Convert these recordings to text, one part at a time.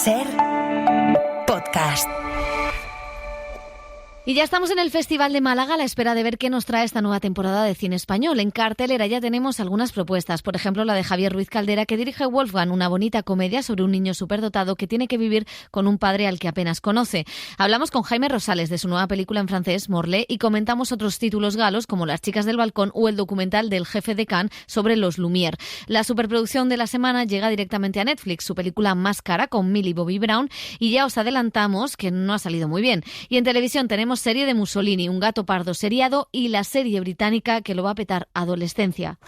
Ser Podcast. Y ya estamos en el Festival de Málaga a la espera de ver qué nos trae esta nueva temporada de cine español. En cartelera ya tenemos algunas propuestas, por ejemplo la de Javier Ruiz Caldera, que dirige Wolfgang, una bonita comedia sobre un niño superdotado que tiene que vivir con un padre al que apenas conoce. Hablamos con Jaime Rosales de su nueva película en francés, Morlaix, y comentamos otros títulos galos como Las chicas del balcón o el documental del jefe de Cannes sobre los Lumière. La superproducción de la semana llega directamente a Netflix, su película Máscara con Millie Bobby Brown, y ya os adelantamos que no ha salido muy bien. Y en televisión tenemos serie de Mussolini, Un gato pardo seriado, y la serie británica que lo va a petar, Adolescencia.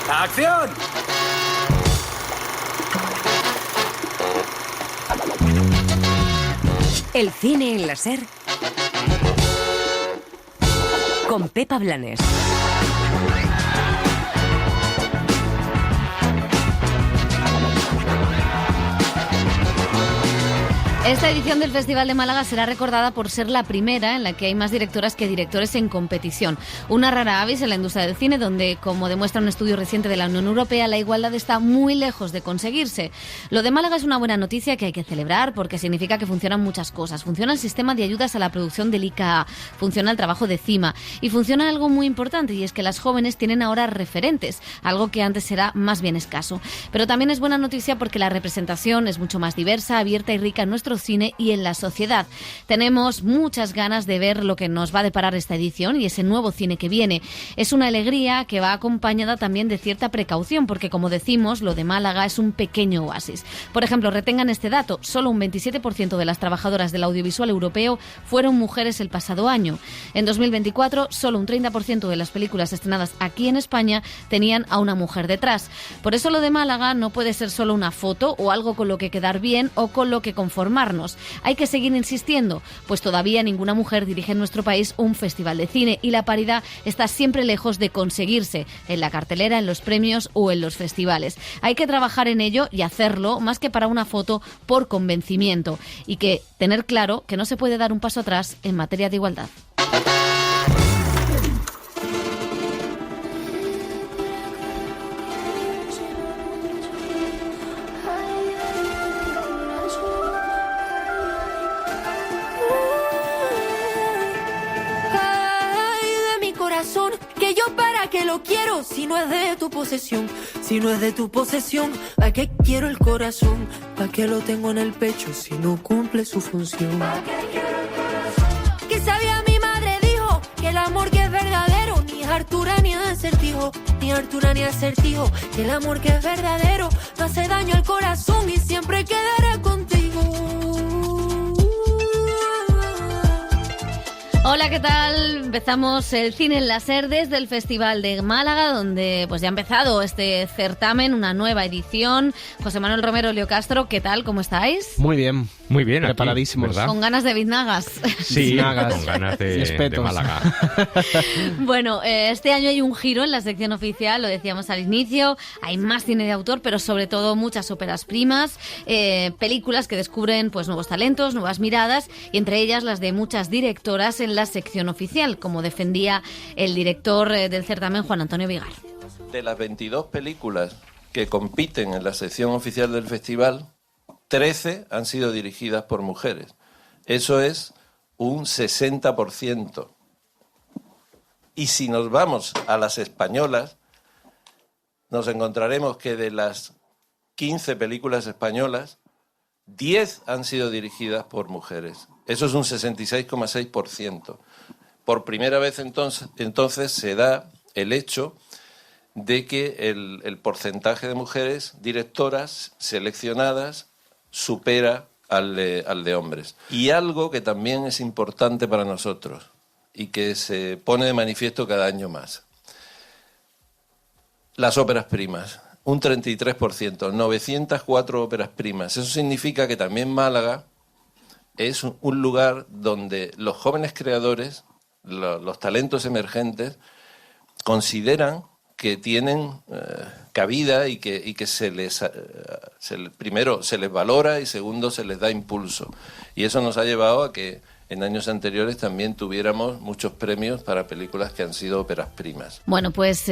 ¡Acción! El cine en la Ser con Pepa Blanes. Esta edición del Festival de Málaga será recordada por ser la primera en la que hay más directoras que directores en competición. Una rara avis en la industria del cine donde, como demuestra un estudio reciente de la Unión Europea, la igualdad está muy lejos de conseguirse. Lo de Málaga es una buena noticia que hay que celebrar porque significa que funcionan muchas cosas. Funciona el sistema de ayudas a la producción del ICA, funciona el trabajo de CIMA y funciona algo muy importante, y es que las jóvenes tienen ahora referentes, algo que antes era más bien escaso. Pero también es buena noticia porque la representación es mucho más diversa, abierta y rica en nuestro cine y en la sociedad. Tenemos muchas ganas de ver lo que nos va a deparar esta edición y ese nuevo cine que viene. Es una alegría que va acompañada también de cierta precaución porque, como decimos, lo de Málaga es un pequeño oasis. Por ejemplo, retengan este dato, solo un 27% de las trabajadoras del audiovisual europeo fueron mujeres el pasado año. En 2024, solo un 30% de las películas estrenadas aquí en España tenían a una mujer detrás. Por eso lo de Málaga no puede ser solo una foto o algo con lo que quedar bien o con lo que conformarnos. Hay que seguir insistiendo, pues todavía ninguna mujer dirige en nuestro país un festival de cine y la paridad está siempre lejos de conseguirse en la cartelera, en los premios o en los festivales. Hay que trabajar en ello y hacerlo más que para una foto, por convencimiento, y que tener claro que no se puede dar un paso atrás en materia de igualdad. Que yo para qué lo quiero si no es de tu posesión, si no es de tu posesión, ¿para qué quiero el corazón? ¿Para qué lo tengo en el pecho si no cumple su función? Que sabía mi madre dijo que el amor que es verdadero ni es Artura ni acertijo, ni Artura ni acertijo, que el amor que es verdadero no hace daño al corazón y siempre quedará contigo. Hola, ¿qué tal? Empezamos el cine en la Ser desde el Festival de Málaga, donde pues ya ha empezado este certamen, una nueva edición. José Manuel Romero, Leo Castro, ¿qué tal? ¿Cómo estáis? Muy bien, preparadísimos, ¿verdad? Con ganas de biznagas. Sí, con ganas de Málaga. Bueno, este año hay un giro en la sección oficial, lo decíamos al inicio, hay más cine de autor, pero sobre todo muchas óperas primas, películas que descubren pues nuevos talentos, nuevas miradas, y entre ellas las de muchas directoras en la sección oficial, como defendía el director del certamen, Juan Antonio Vigar. De las 22 películas que compiten en la sección oficial del festival, 13 han sido dirigidas por mujeres. Eso es un 60%. Y si nos vamos a las españolas, nos encontraremos que de las 15 películas españolas, 10 han sido dirigidas por mujeres. Eso es un 66,6%. Por primera vez entonces se da el hecho de que el porcentaje de mujeres directoras seleccionadas supera al de hombres. Y algo que también es importante para nosotros y que se pone de manifiesto cada año más. Las óperas primas. Un 33%, 904 óperas primas. Eso significa que también Málaga es un lugar donde los jóvenes creadores, los talentos emergentes, consideran que tienen cabida y que primero se les valora y segundo se les da impulso. Y eso nos ha llevado a que en años anteriores también tuviéramos muchos premios para películas que han sido óperas primas. Bueno, pues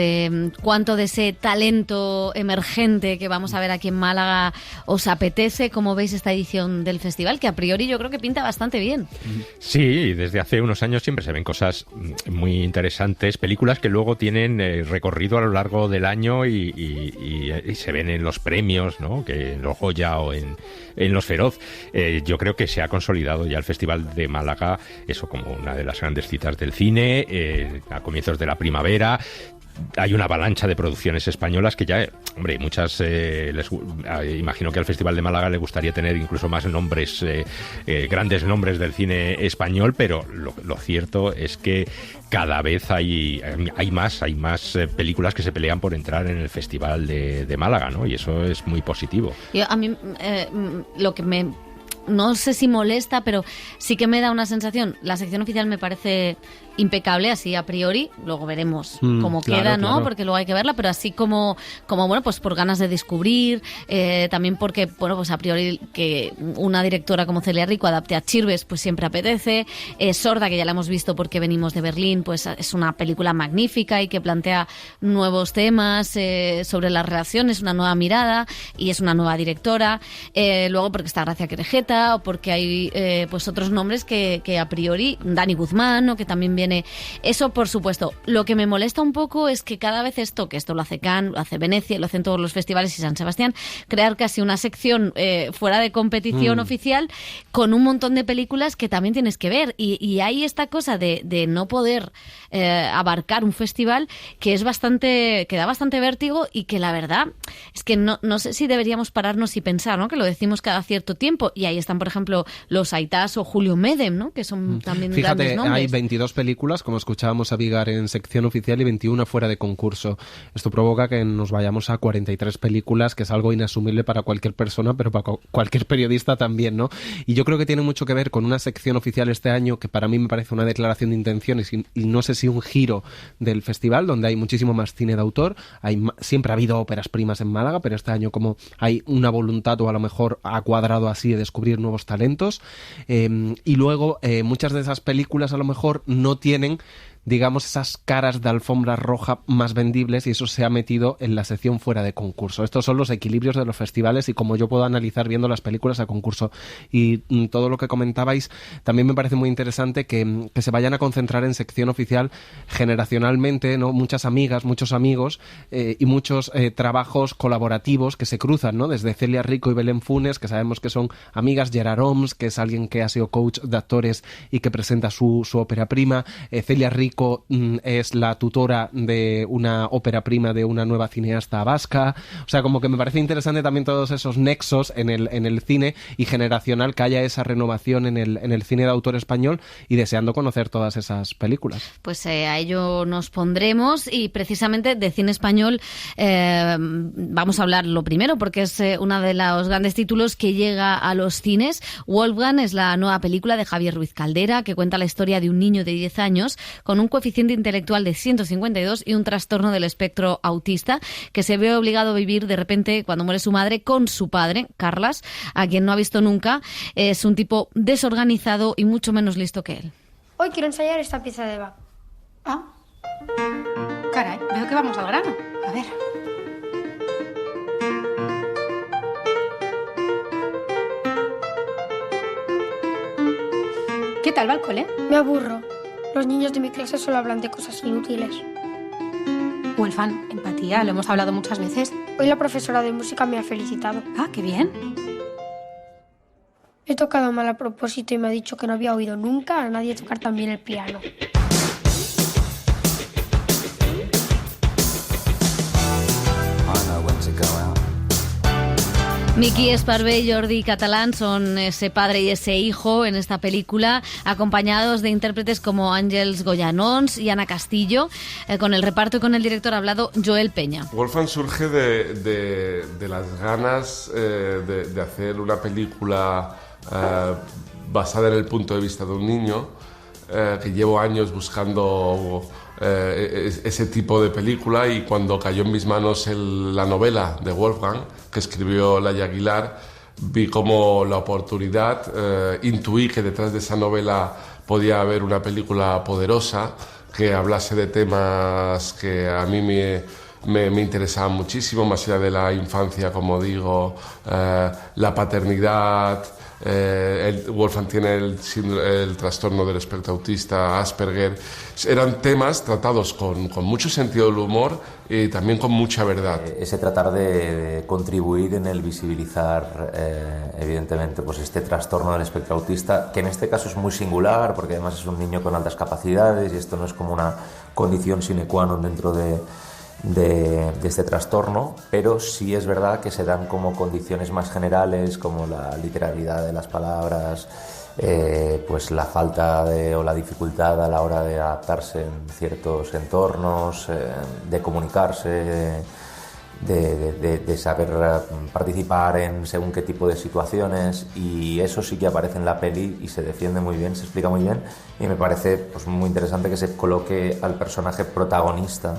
¿cuánto de ese talento emergente que vamos a ver aquí en Málaga os apetece? ¿Cómo veis esta edición del festival? Que a priori yo creo que pinta bastante bien. Sí, desde hace unos años siempre se ven cosas muy interesantes, películas que luego tienen recorrido a lo largo del año y se ven en los premios, ¿no? Que en los Goya o en los Feroz. Yo creo que se ha consolidado ya el Festival de Málaga, eso como una de las grandes citas del cine, a comienzos de la primavera. Hay una avalancha de producciones españolas que ya, hombre, muchas, imagino que al Festival de Málaga le gustaría tener incluso más nombres, grandes nombres del cine español, pero lo cierto es que cada vez hay más películas que se pelean por entrar en el Festival de Málaga, ¿no? Y eso es muy positivo. A mí lo que no sé si molesta, pero sí que me da una sensación. La sección oficial me parece impecable, así a priori. Luego veremos cómo queda, ¿no? Claro. Porque luego hay que verla, pero así como bueno, pues por ganas de descubrir, también porque, bueno, pues a priori que una directora como Celia Rico adapte a Chirves, pues siempre apetece. Sorda, que ya la hemos visto porque venimos de Berlín, pues es una película magnífica y que plantea nuevos temas sobre las relaciones, una nueva mirada, y es una nueva directora. Luego porque está Gracia Querejeta, o porque hay pues otros nombres que a priori, Dani Guzmán, ¿no? Que también viene. Eso, por supuesto. Lo que me molesta un poco es que cada vez esto lo hace Cannes, lo hace Venecia, lo hacen todos los festivales y San Sebastián, crear casi una sección fuera de competición oficial con un montón de películas que también tienes que ver. Y hay esta cosa de no poder abarcar un festival que da bastante vértigo, y que la verdad es que no sé si deberíamos pararnos y pensar, ¿no? Que lo decimos cada cierto tiempo. Y ahí están, por ejemplo, los Aitás o Julio Medem, ¿no? Que son también grandes nombres. Hay 22 películas, como escuchábamos a Vigar en sección oficial, y 21 fuera de concurso. Esto provoca que nos vayamos a 43 películas, que es algo inasumible para cualquier persona, pero para cualquier periodista también, ¿no? Y yo creo que tiene mucho que ver con una sección oficial este año que para mí me parece una declaración de intenciones y no sé si un giro del festival, donde hay muchísimo más cine de autor. Siempre ha habido óperas primas en Málaga, pero este año como hay una voluntad, o a lo mejor ha cuadrado así, de descubrir nuevos talentos. Y luego muchas de esas películas a lo mejor no tienen, digamos, esas caras de alfombra roja más vendibles, y eso se ha metido en la sección fuera de concurso. Estos son los equilibrios de los festivales y como yo puedo analizar viendo las películas a concurso. Y todo lo que comentabais también me parece muy interesante que se vayan a concentrar en sección oficial generacionalmente, ¿no? Muchas amigas, muchos amigos y muchos trabajos colaborativos que se cruzan, ¿no? Desde Celia Rico y Belén Funes, que sabemos que son amigas, Gerard Oms, que es alguien que ha sido coach de actores y que presenta su ópera prima. Celia Rico es la tutora de una ópera prima de una nueva cineasta vasca. O sea, como que me parece interesante también todos esos nexos en el cine y generacional, que haya esa renovación en el cine de autor español, y deseando conocer todas esas películas. Pues a ello nos pondremos, y precisamente de cine español vamos a hablar lo primero, porque es uno de los grandes títulos que llega a los cines. Wolfgang es la nueva película de Javier Ruiz Caldera, que cuenta la historia de un niño de 10 años con un coeficiente intelectual de 152 y un trastorno del espectro autista, que se ve obligado a vivir de repente, cuando muere su madre, con su padre, Carlas, a quien no ha visto nunca. Es un tipo desorganizado y mucho menos listo que él. Hoy quiero ensayar esta pieza de Bach. Ah, caray, veo que vamos al grano. A ver. ¿Qué tal va el cole? Me aburro. Los niños de mi clase solo hablan de cosas inútiles. Wolfgang, empatía, lo hemos hablado muchas veces. Hoy la profesora de música me ha felicitado. Ah, qué bien. He tocado mal a propósito y me ha dicho que no había oído nunca a nadie tocar tan bien el piano. Miki Esparvé y Jordi Catalán son ese padre y ese hijo en esta película, acompañados de intérpretes como Àngels Goyanons y Ana Castillo, con el reparto y con el director hablado Joel Peña. Wolfgang surge de las ganas de hacer una película basada en el punto de vista de un niño, que llevo años buscando ese tipo de película, y cuando cayó en mis manos la novela de Wolfgang, que escribió Laia Aguilar, vi como la oportunidad, intuí que detrás de esa novela podía haber una película poderosa que hablase de temas que a mí me interesaban muchísimo, más allá de la infancia, como digo, la paternidad. Wolfgang tiene el trastorno del espectro autista, Asperger. Eran temas tratados con mucho sentido del humor y también con mucha verdad. Ese tratar de contribuir en el visibilizar, evidentemente, pues este trastorno del espectro autista, que en este caso es muy singular, porque además es un niño con altas capacidades y esto no es como una condición sine qua non dentro de este trastorno, pero sí es verdad que se dan como condiciones más generales, como la literalidad de las palabras, pues la falta o la dificultad a la hora de adaptarse en ciertos entornos, de comunicarse, de saber participar en según qué tipo de situaciones, y eso sí que aparece en la peli y se defiende muy bien, se explica muy bien, y me parece pues muy interesante que se coloque al personaje protagonista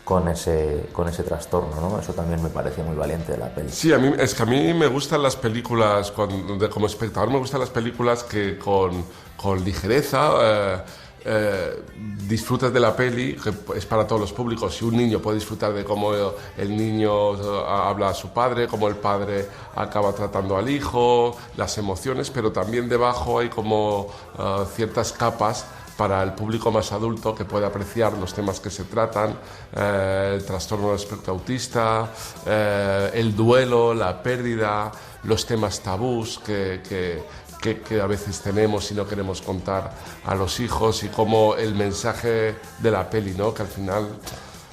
con ese trastorno, ¿no? Eso también me parece muy valiente de la peli. Sí, a mí me gustan las películas, como espectador me gustan las películas que con ligereza disfrutas de la peli, que es para todos los públicos. Si un niño puede disfrutar de cómo el niño habla a su padre, cómo el padre acaba tratando al hijo, las emociones, pero también debajo hay como ciertas capas para el público más adulto que puede apreciar los temas que se tratan, el trastorno del espectro autista, el duelo, la pérdida, los temas tabús que a veces tenemos y no queremos contar a los hijos, y como el mensaje de la peli, ¿no? Que al final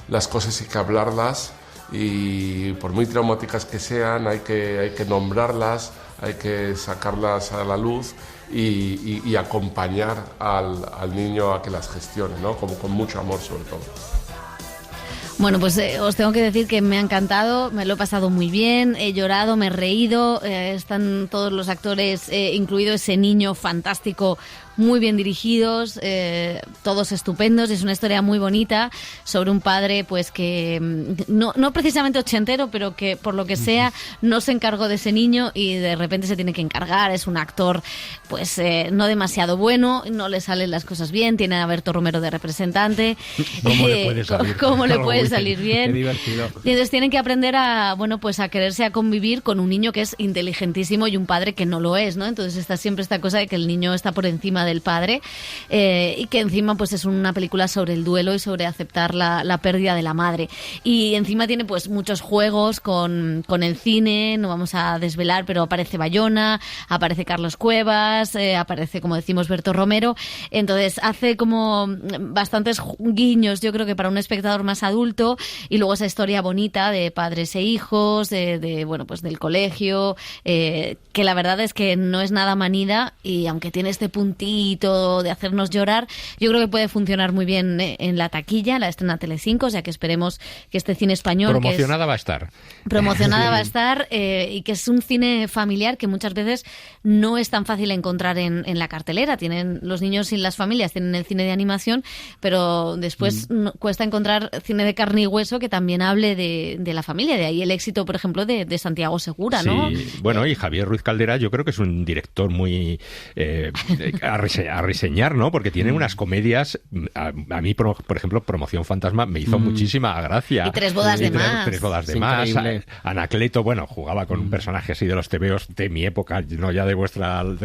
las cosas hay que hablarlas, y por muy traumáticas que sean hay que nombrarlas, hay que sacarlas a la luz y acompañar al niño a que las gestione, ¿no? Con mucho amor, sobre todo. Bueno, pues os tengo que decir que me ha encantado, me lo he pasado muy bien, he llorado, me he reído, están todos los actores, incluido ese niño fantástico, muy bien dirigidos, todos estupendos. Es una historia muy bonita sobre un padre pues que no precisamente ochentero, pero que por lo que sea no se encargó de ese niño y de repente se tiene que encargar. Es un actor pues no demasiado bueno, no le salen las cosas bien, tiene a Berto Romero de representante. ¿Cómo le puede salir? ¿Cómo le puede salir bien? Qué divertido. Y entonces tienen que aprender a quererse, a convivir con un niño que es inteligentísimo y un padre que no lo es, ¿no? Entonces está siempre esta cosa de que el niño está por encima del padre, y que encima pues es una película sobre el duelo y sobre aceptar la pérdida de la madre. Y encima tiene pues muchos juegos con el cine, no vamos a desvelar, pero aparece Bayona, aparece Carlos Cuevas, aparece, como decimos, Berto Romero. Entonces hace como bastantes guiños, yo creo que para un espectador más adulto, y luego esa historia bonita de padres e hijos, bueno, pues del colegio, que la verdad es que no es nada manida, y aunque tiene este puntito de hacernos llorar, yo creo que puede funcionar muy bien en la taquilla. La estrena Telecinco, o sea que esperemos que este cine español... Promocionada va a estar. Promocionada va a estar, y que es un cine familiar que muchas veces no es tan fácil encontrar en la cartelera. Tienen los niños y las familias, tienen el cine de animación, pero después cuesta encontrar cine de carne y hueso que también hable de la familia. De ahí el éxito, por ejemplo, de Santiago Segura, ¿no? Sí, bueno, y Javier Ruiz Caldera yo creo que es un director muy a reseñar, ¿no? Porque tiene unas comedias, a mí, por ejemplo, Promoción Fantasma me hizo muchísima gracia. Y Tres bodas de más. Tres bodas de más. Anacleto, bueno, jugaba con un personaje así de los tebeos de mi época, no ya de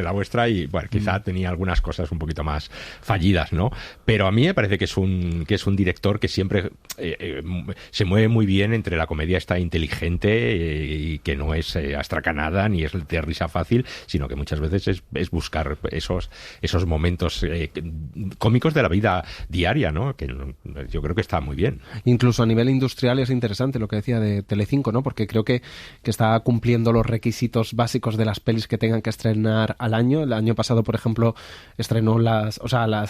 la vuestra, y bueno, quizá tenía algunas cosas un poquito más fallidas, ¿no? Pero a mí me parece que es un director que siempre se mueve muy bien entre la comedia esta inteligente, y que no es astracanada ni es de risa fácil, sino que muchas veces es buscar esos momentos cómicos de la vida diaria, ¿no? Que yo creo que está muy bien. Incluso a nivel industrial es interesante lo que decía de Telecinco, ¿no? Porque creo que está cumpliendo los requisitos básicos de las pelis que tengan que estrenar al año. El año pasado, por ejemplo, estrenó las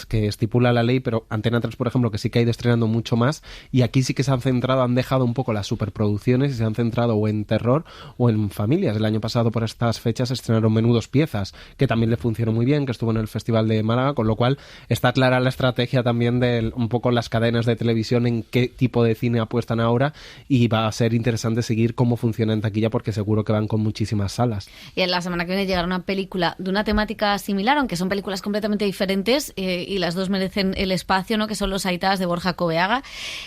que estipula la ley, pero Antena 3, por ejemplo, que sí que ha ido estrenando mucho más, y aquí sí que se han centrado, han dejado un poco las superproducciones y se han centrado o en terror o en familias. El año pasado por estas fechas estrenaron Menudos Piezas, que también le funcionó muy bien, que estuvo en el Festival de Málaga, con lo cual está clara la estrategia también de un poco las cadenas de televisión, en qué tipo de cine apuestan ahora, y va a ser interesante seguir cómo funciona en taquilla porque seguro que van con muchísimas salas. Y en la semana que viene llegará una película de una temática similar, aunque son películas completamente diferentes, y las dos merecen el espacio, ¿no? Que son Los Aitás de Borja Coveaga,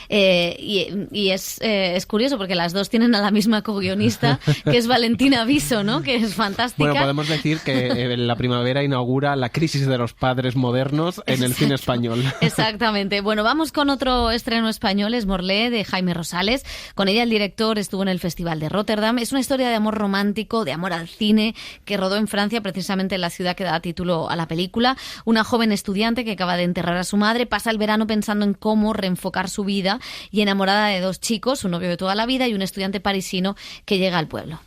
y es curioso porque las dos tienen a la misma co-guionista, que es Valentina Viso, ¿no? Que es fantástica. Bueno, podemos decir que la primavera inaugura la crisis de los padres modernos en el cine español. Exactamente. Bueno, vamos con otro estreno español, es Morlaix, de Jaime Rosales. Con ella el director estuvo en el Festival de Rotterdam. Es una historia de amor romántico, de amor al cine, que rodó en Francia, precisamente en la ciudad que da título a la película. Una joven estudiante que acaba de enterrar a su madre pasa el verano pensando en cómo reenfocar su vida y enamorada de dos chicos, su novio de toda la vida y un estudiante parisino que llega al pueblo.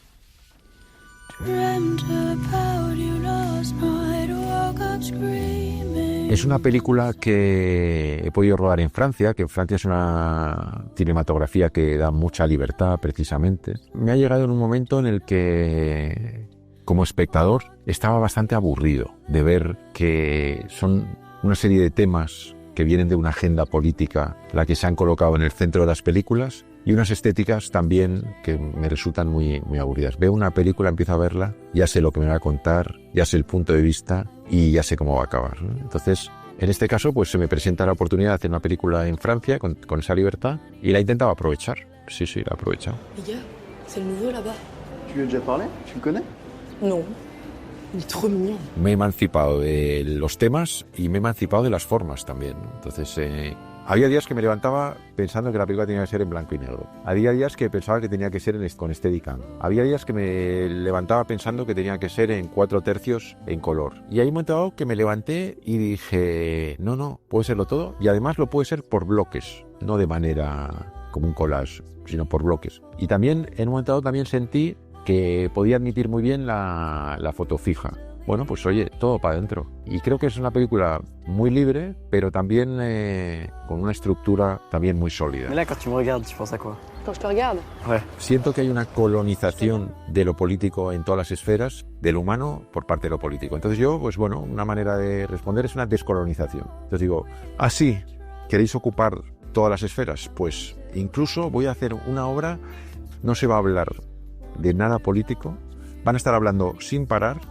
Es una película que he podido rodar en Francia, que en Francia es una cinematografía que da mucha libertad precisamente. Me ha llegado en un momento en el que, como espectador, estaba bastante aburrido de ver que son una serie de temas que vienen de una agenda política, la que se han colocado en el centro de las películas, y unas estéticas también que me resultan muy, muy aburridas. Veo una película, empiezo a verla, ya sé lo que me va a contar, ya sé el punto de vista y ya sé cómo va a acabar, ¿no? Entonces, en este caso, pues se me presenta la oportunidad de hacer una película en Francia con esa libertad y la he intentado aprovechar. Sí, la he aprovechado. Miguel, c'est le nouveau là-bas. Tu lui as déjà parlé? Tu le connais? Non. Il est trop mignon. Me he emancipado de los temas y me he emancipado de las formas también. Entonces, había días que me levantaba pensando que la película tenía que ser en blanco y negro. Había días que pensaba que tenía que ser con Steadicam. Había días que me levantaba pensando que tenía que ser en 4/3 en color. Y hay un momento dado que me levanté y dije, no, puede serlo todo. Y además lo puede ser por bloques, no de manera como un collage, sino por bloques. Y también, en un momento dado, también sentí que podía admitir muy bien la foto fija. Bueno, pues oye, todo para adentro. Y creo que es una película muy libre, pero también con una estructura también muy sólida. Mais là, quand tu me regardes, tu penses à quoi? Quand je te regarde. Ouais. Siento que hay una colonización de lo político en todas las esferas, del humano por parte de lo político. Entonces yo, pues bueno, una manera de responder es una descolonización. Entonces digo, ¿así queréis ocupar todas las esferas? Pues incluso voy a hacer una obra, no se va a hablar de nada político, van a estar hablando sin parar,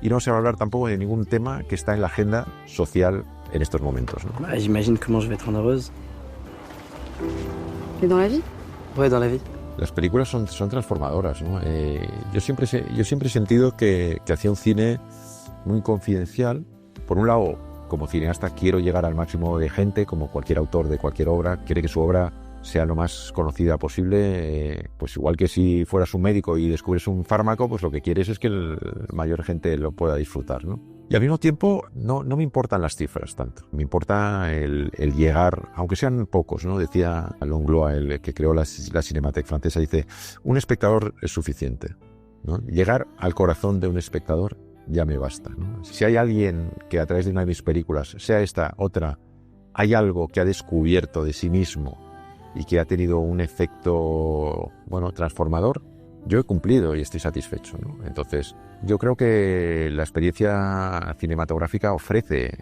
y no se va a hablar tampoco de ningún tema que está en la agenda social en estos momentos, ¿no? Bah, j'imagine comment je vais te rendre heureuse. Et dans la vie? Ouais, dans la vie. Las películas son transformadoras, ¿no? Yo siempre he sentido que hacía un cine muy confidencial. Por un lado, como cineasta quiero llegar al máximo de gente, como cualquier autor de cualquier obra, quiere que su obra sea lo más conocida posible, pues igual que si fueras un médico y descubres un fármaco, pues lo que quieres es que la mayor gente lo pueda disfrutar, ¿no? Y al mismo tiempo no me importan las cifras tanto, me importa el llegar, aunque sean pocos, ¿no? Decía Langlois, el que creó la Cinémathèque francesa, dice, un espectador es suficiente, ¿no? Llegar al corazón de un espectador ya me basta, ¿no? Si hay alguien que a través de una de mis películas, sea esta, otra, hay algo que ha descubierto de sí mismo y que ha tenido un efecto, bueno, transformador, yo he cumplido y estoy satisfecho, ¿no? Entonces, yo creo que la experiencia cinematográfica ofrece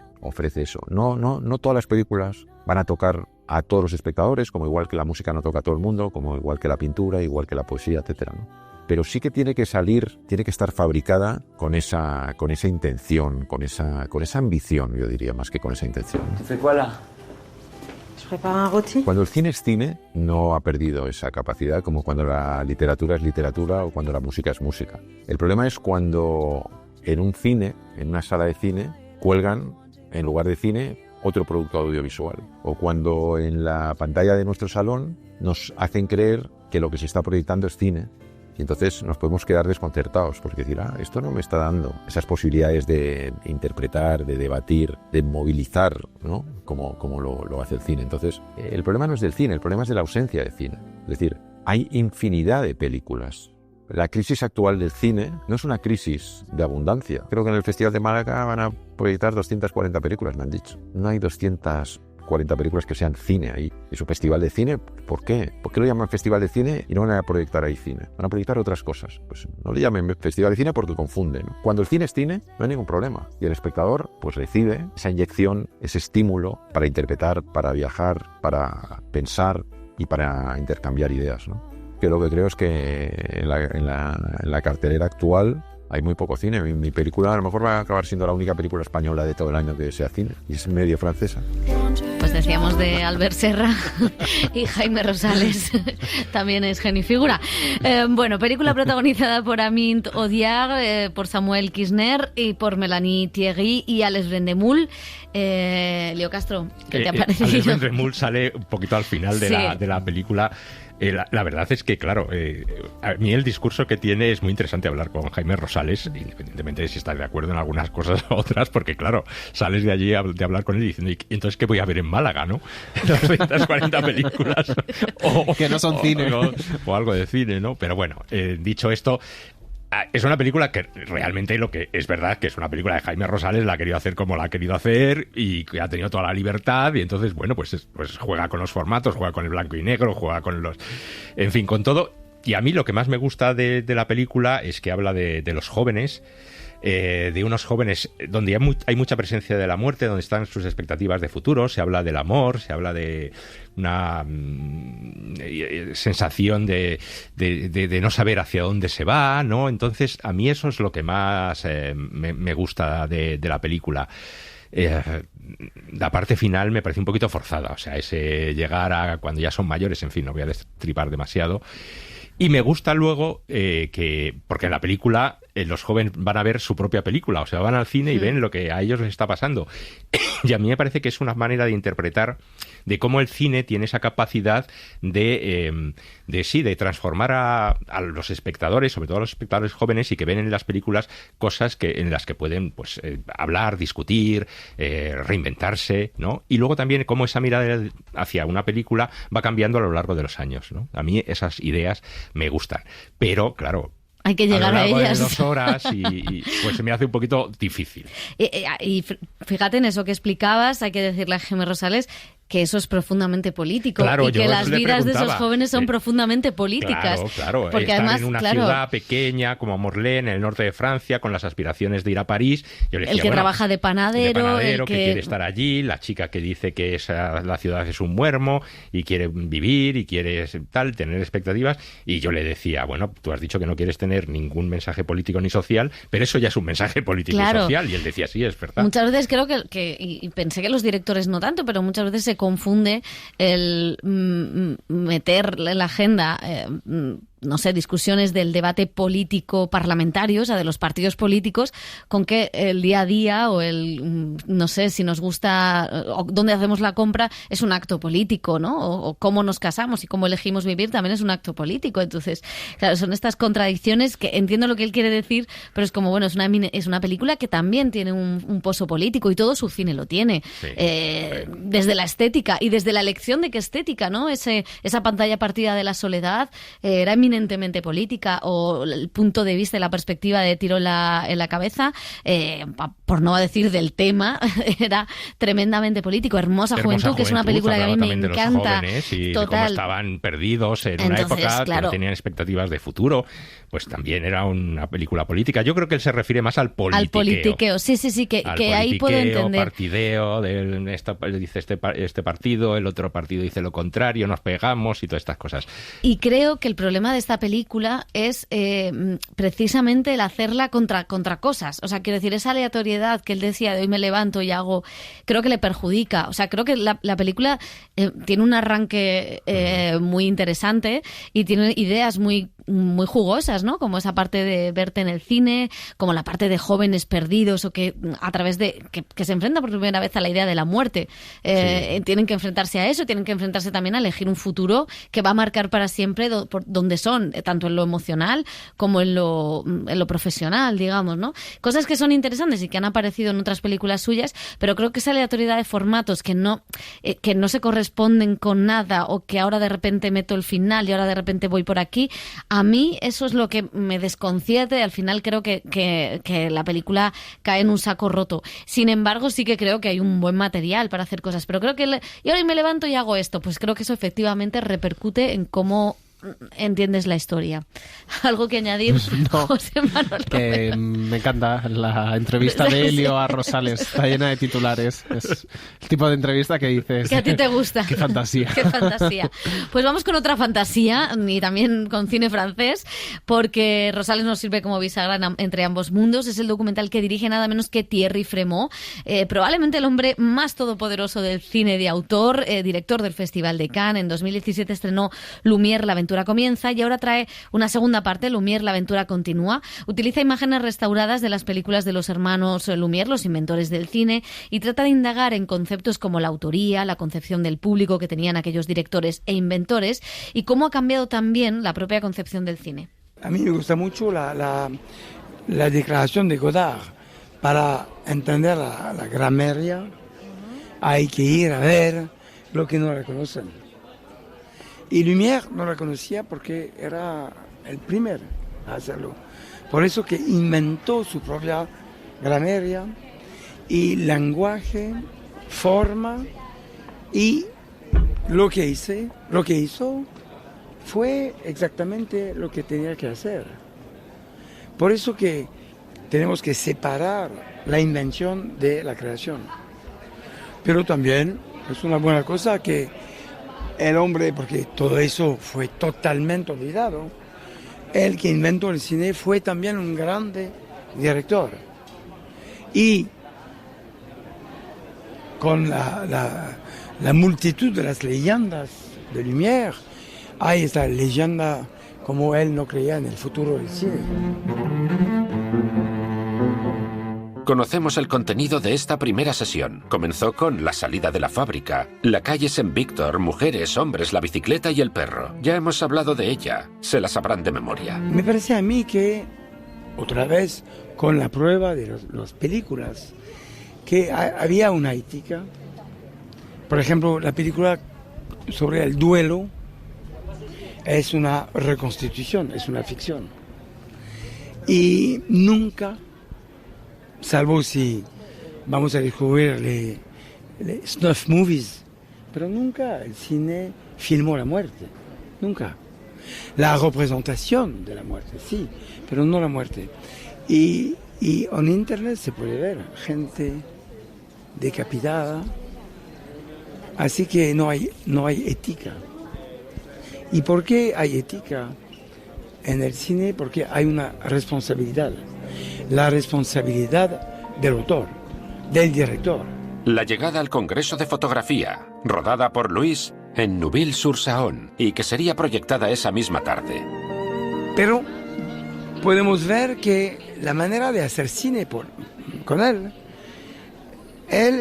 eso. No todas las películas van a tocar a todos los espectadores, como igual que la música no toca a todo el mundo, como igual que la pintura, igual que la poesía, etcétera, ¿no? Pero sí que tiene que estar fabricada con esa intención, con esa ambición, yo diría, más que con esa intención, ¿no? ¿Tu fais quoi là? Cuando el cine es cine, no ha perdido esa capacidad, como cuando la literatura es literatura o cuando la música es música. El problema es cuando en un cine, en una sala de cine, cuelgan, en lugar de cine, otro producto audiovisual. O cuando en la pantalla de nuestro salón nos hacen creer que lo que se está proyectando es cine. Y entonces nos podemos quedar desconcertados porque decir, esto no me está dando esas posibilidades de interpretar, de debatir, de movilizar, ¿no? Como lo hace el cine. Entonces, el problema no es del cine, el problema es de la ausencia de cine. Es decir, hay infinidad de películas. La crisis actual del cine no es una crisis de abundancia. Creo que en el Festival de Málaga van a proyectar 240 películas, me han dicho. No hay 200 40 películas que sean cine ahí. Es un festival de cine, ¿por qué? ¿Por qué lo llaman festival de cine y no van a proyectar ahí cine? Van a proyectar otras cosas. Pues no le llamen festival de cine porque confunden. Cuando el cine es cine, no hay ningún problema. Y el espectador pues recibe esa inyección, ese estímulo para interpretar, para viajar, para pensar y para intercambiar ideas, ¿no? Que lo que creo es que en la cartelera actual hay muy poco cine. Mi película a lo mejor va a acabar siendo la única película española de todo el año que sea cine, y es medio francesa. Pues decíamos de Albert Serra y Jaime Rosales, también es genifigura. Bueno, película protagonizada por Amint Odiar, por Samuel Kirchner y por Melanie Thierry y Alex Brendemul. Leo Castro, ¿qué te ha parecido? Alex Brendemul sale un poquito al final de la película. La verdad es que, claro, a mí el discurso que tiene es muy interesante hablar con Jaime Rosales, independientemente de si estás de acuerdo en algunas cosas u otras, porque, claro, sales de allí de hablar con él diciendo, ¿y entonces qué voy a ver en Málaga, no? Las 240 películas. Que no son cine. O algo de cine, ¿no? Pero bueno, dicho esto, es una película que realmente lo que es verdad que es una película de Jaime Rosales, la ha querido hacer como la ha querido hacer y que ha tenido toda la libertad, y entonces, bueno, pues juega con los formatos, juega con el blanco y negro, juega con los... En fin, con todo. Y a mí lo que más me gusta de la película es que habla de los jóvenes, de unos jóvenes donde hay mucha presencia de la muerte, donde están sus expectativas de futuro, se habla del amor, se habla de una sensación de no saber hacia dónde se va, ¿no? Entonces, a mí eso es lo que más me gusta de la película. La parte final me parece un poquito forzada, o sea, ese llegar a cuando ya son mayores, en fin, no voy a destripar demasiado. Y me gusta luego porque en la película los jóvenes van a ver su propia película, o sea, van al cine y ven lo que a ellos les está pasando. Y a mí me parece que es una manera de interpretar de cómo el cine tiene esa capacidad de transformar a los espectadores, sobre todo a los espectadores jóvenes, y que ven en las películas cosas en las que pueden pues hablar, discutir, reinventarse, ¿no? Y luego también cómo esa mirada hacia una película va cambiando a lo largo de los años, ¿no? A mí esas ideas me gustan, pero claro, hay que llegar a ellas. De 2 horas y pues se me hace un poquito difícil. Y fíjate en eso que explicabas, hay que decirle a Jaime Rosales que eso es profundamente político, y que las vidas de esos jóvenes son profundamente políticas. Claro. Porque están además, en una ciudad pequeña como Morlaix, en el norte de Francia, con las aspiraciones de ir a París. Yo le decía, el que trabaja de panadero, el que quiere estar allí, la chica que dice que la ciudad es un muermo y quiere vivir y quiere tener expectativas. Y yo le decía, bueno, tú has dicho que no quieres tener ningún mensaje político ni social, pero eso ya es un mensaje político y social. Y él decía, sí, es verdad. Muchas veces creo que y pensé que los directores no tanto, pero muchas veces se confunde el meter en la agenda no sé, discusiones del debate político parlamentario, o sea, de los partidos políticos, con que el día a día o no sé, si nos gusta o dónde hacemos la compra es un acto político, ¿no? O cómo nos casamos y cómo elegimos vivir también es un acto político. Entonces, claro, son estas contradicciones que entiendo lo que él quiere decir, pero es como, bueno, es una película que también tiene un pozo político y todo su cine lo tiene. Sí. Desde la estética y desde la elección de qué estética, ¿no? Esa pantalla partida de la soledad era eminentemente política, o el punto de vista y la perspectiva de Tiro en la cabeza, por no decir del tema, era tremendamente político. Hermosa Juventud, que es una película que a mí me encanta. Y total. Cómo estaban perdidos en una época que no tenían expectativas de futuro, pues también era una película política. Yo creo que él se refiere más al politiqueo. Al politiqueo, sí, que ahí puedo entender. Partideo, dice este partido, el otro partido dice lo contrario, nos pegamos y todas estas cosas. Y creo que el problema de esta película es precisamente el hacerla contra cosas. O sea, quiero decir, esa aleatoriedad que él decía de hoy me levanto y hago, creo que le perjudica. O sea, creo que la película tiene un arranque muy interesante y tiene ideas muy jugosas, ¿no? Como esa parte de verte en el cine, como la parte de jóvenes perdidos, o que a través de que se enfrentan por primera vez a la idea de la muerte. Tienen que enfrentarse a eso, tienen que enfrentarse también a elegir un futuro que va a marcar para siempre donde son, tanto en lo emocional como en lo profesional, digamos, ¿no? Cosas que son interesantes y que han aparecido en otras películas suyas, pero creo que esa aleatoriedad de formatos que no se corresponden con nada, o que ahora de repente meto el final y ahora de repente voy por aquí, A mí eso es lo que me desconcierta y al final creo que la película cae en un saco roto. Sin embargo, sí que creo que hay un buen material para hacer cosas, pero creo que y ahora me levanto y hago esto, pues creo que eso efectivamente repercute en cómo entiendes la historia. ¿Algo que añadir? No, José Manuel que me encanta la entrevista de Elio a Rosales, está llena de titulares. Es el tipo de entrevista que dices... Que a ti te gusta. ¡Qué fantasía! ¡Qué fantasía! Pues vamos con otra fantasía, y también con cine francés, porque Rosales nos sirve como bisagra entre ambos mundos. Es el documental que dirige nada menos que Thierry Frémaux, probablemente el hombre más todopoderoso del cine de autor, director del Festival de Cannes. En 2017 estrenó Lumière, la aventura comienza, y ahora trae una segunda parte, Lumière, la aventura continúa. Utiliza imágenes restauradas de las películas de los hermanos Lumière, los inventores del cine, y trata de indagar en conceptos como la autoría, la concepción del público que tenían aquellos directores e inventores, y cómo ha cambiado también la propia concepción del cine. A mí me gusta mucho la declaración de Godard. Para entender la gramería hay que ir a ver lo que no reconocen. Y Lumière no la conocía porque era el primero a hacerlo. Por eso que inventó su propia gramería y lenguaje, forma, y lo que hizo fue exactamente lo que tenía que hacer. Por eso que tenemos que separar la invención de la creación. Pero también es una buena cosa que el hombre, porque todo eso fue totalmente olvidado, el que inventó el cine fue también un grande director. Y con la multitud de las leyendas de Lumière, hay esta leyenda como él no creía en el futuro del cine. Conocemos el contenido de esta primera sesión. Comenzó con la salida de la fábrica, la calle Saint-Victor, mujeres, hombres, la bicicleta y el perro. Ya hemos hablado de ella, se la sabrán de memoria. Me parece a mí que, otra vez, con la prueba de las películas, que había una ética. Por ejemplo, la película sobre el duelo es una reconstitución, es una ficción. Y nunca, salvo si vamos a descubrir les snuff movies, pero nunca el cine filmó la muerte, nunca. La representación de la muerte, sí, pero no la muerte. Y en internet se puede ver gente decapitada, así que no hay ética. ¿Y por qué hay ética en el cine? Porque hay una responsabilidad. La responsabilidad del autor, del director. La llegada al Congreso de Fotografía, rodada por Luis en Neuville-sur-Saône, y que sería proyectada esa misma tarde. Pero podemos ver que la manera de hacer cine con él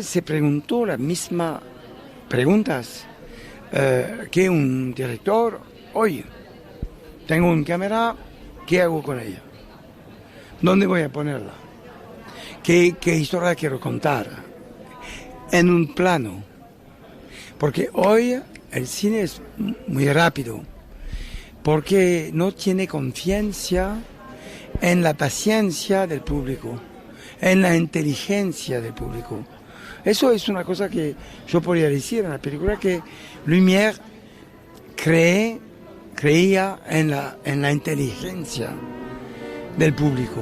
se preguntó las mismas preguntas que un director. Oye, tengo una cámara, ¿qué hago con ella? ¿Dónde voy a ponerla? ¿Qué historia quiero contar? En un plano. Porque hoy el cine es muy rápido, porque no tiene confianza en la paciencia del público, en la inteligencia del público. Eso es una cosa que yo podría decir en la película, que Lumière creía en la inteligencia del público.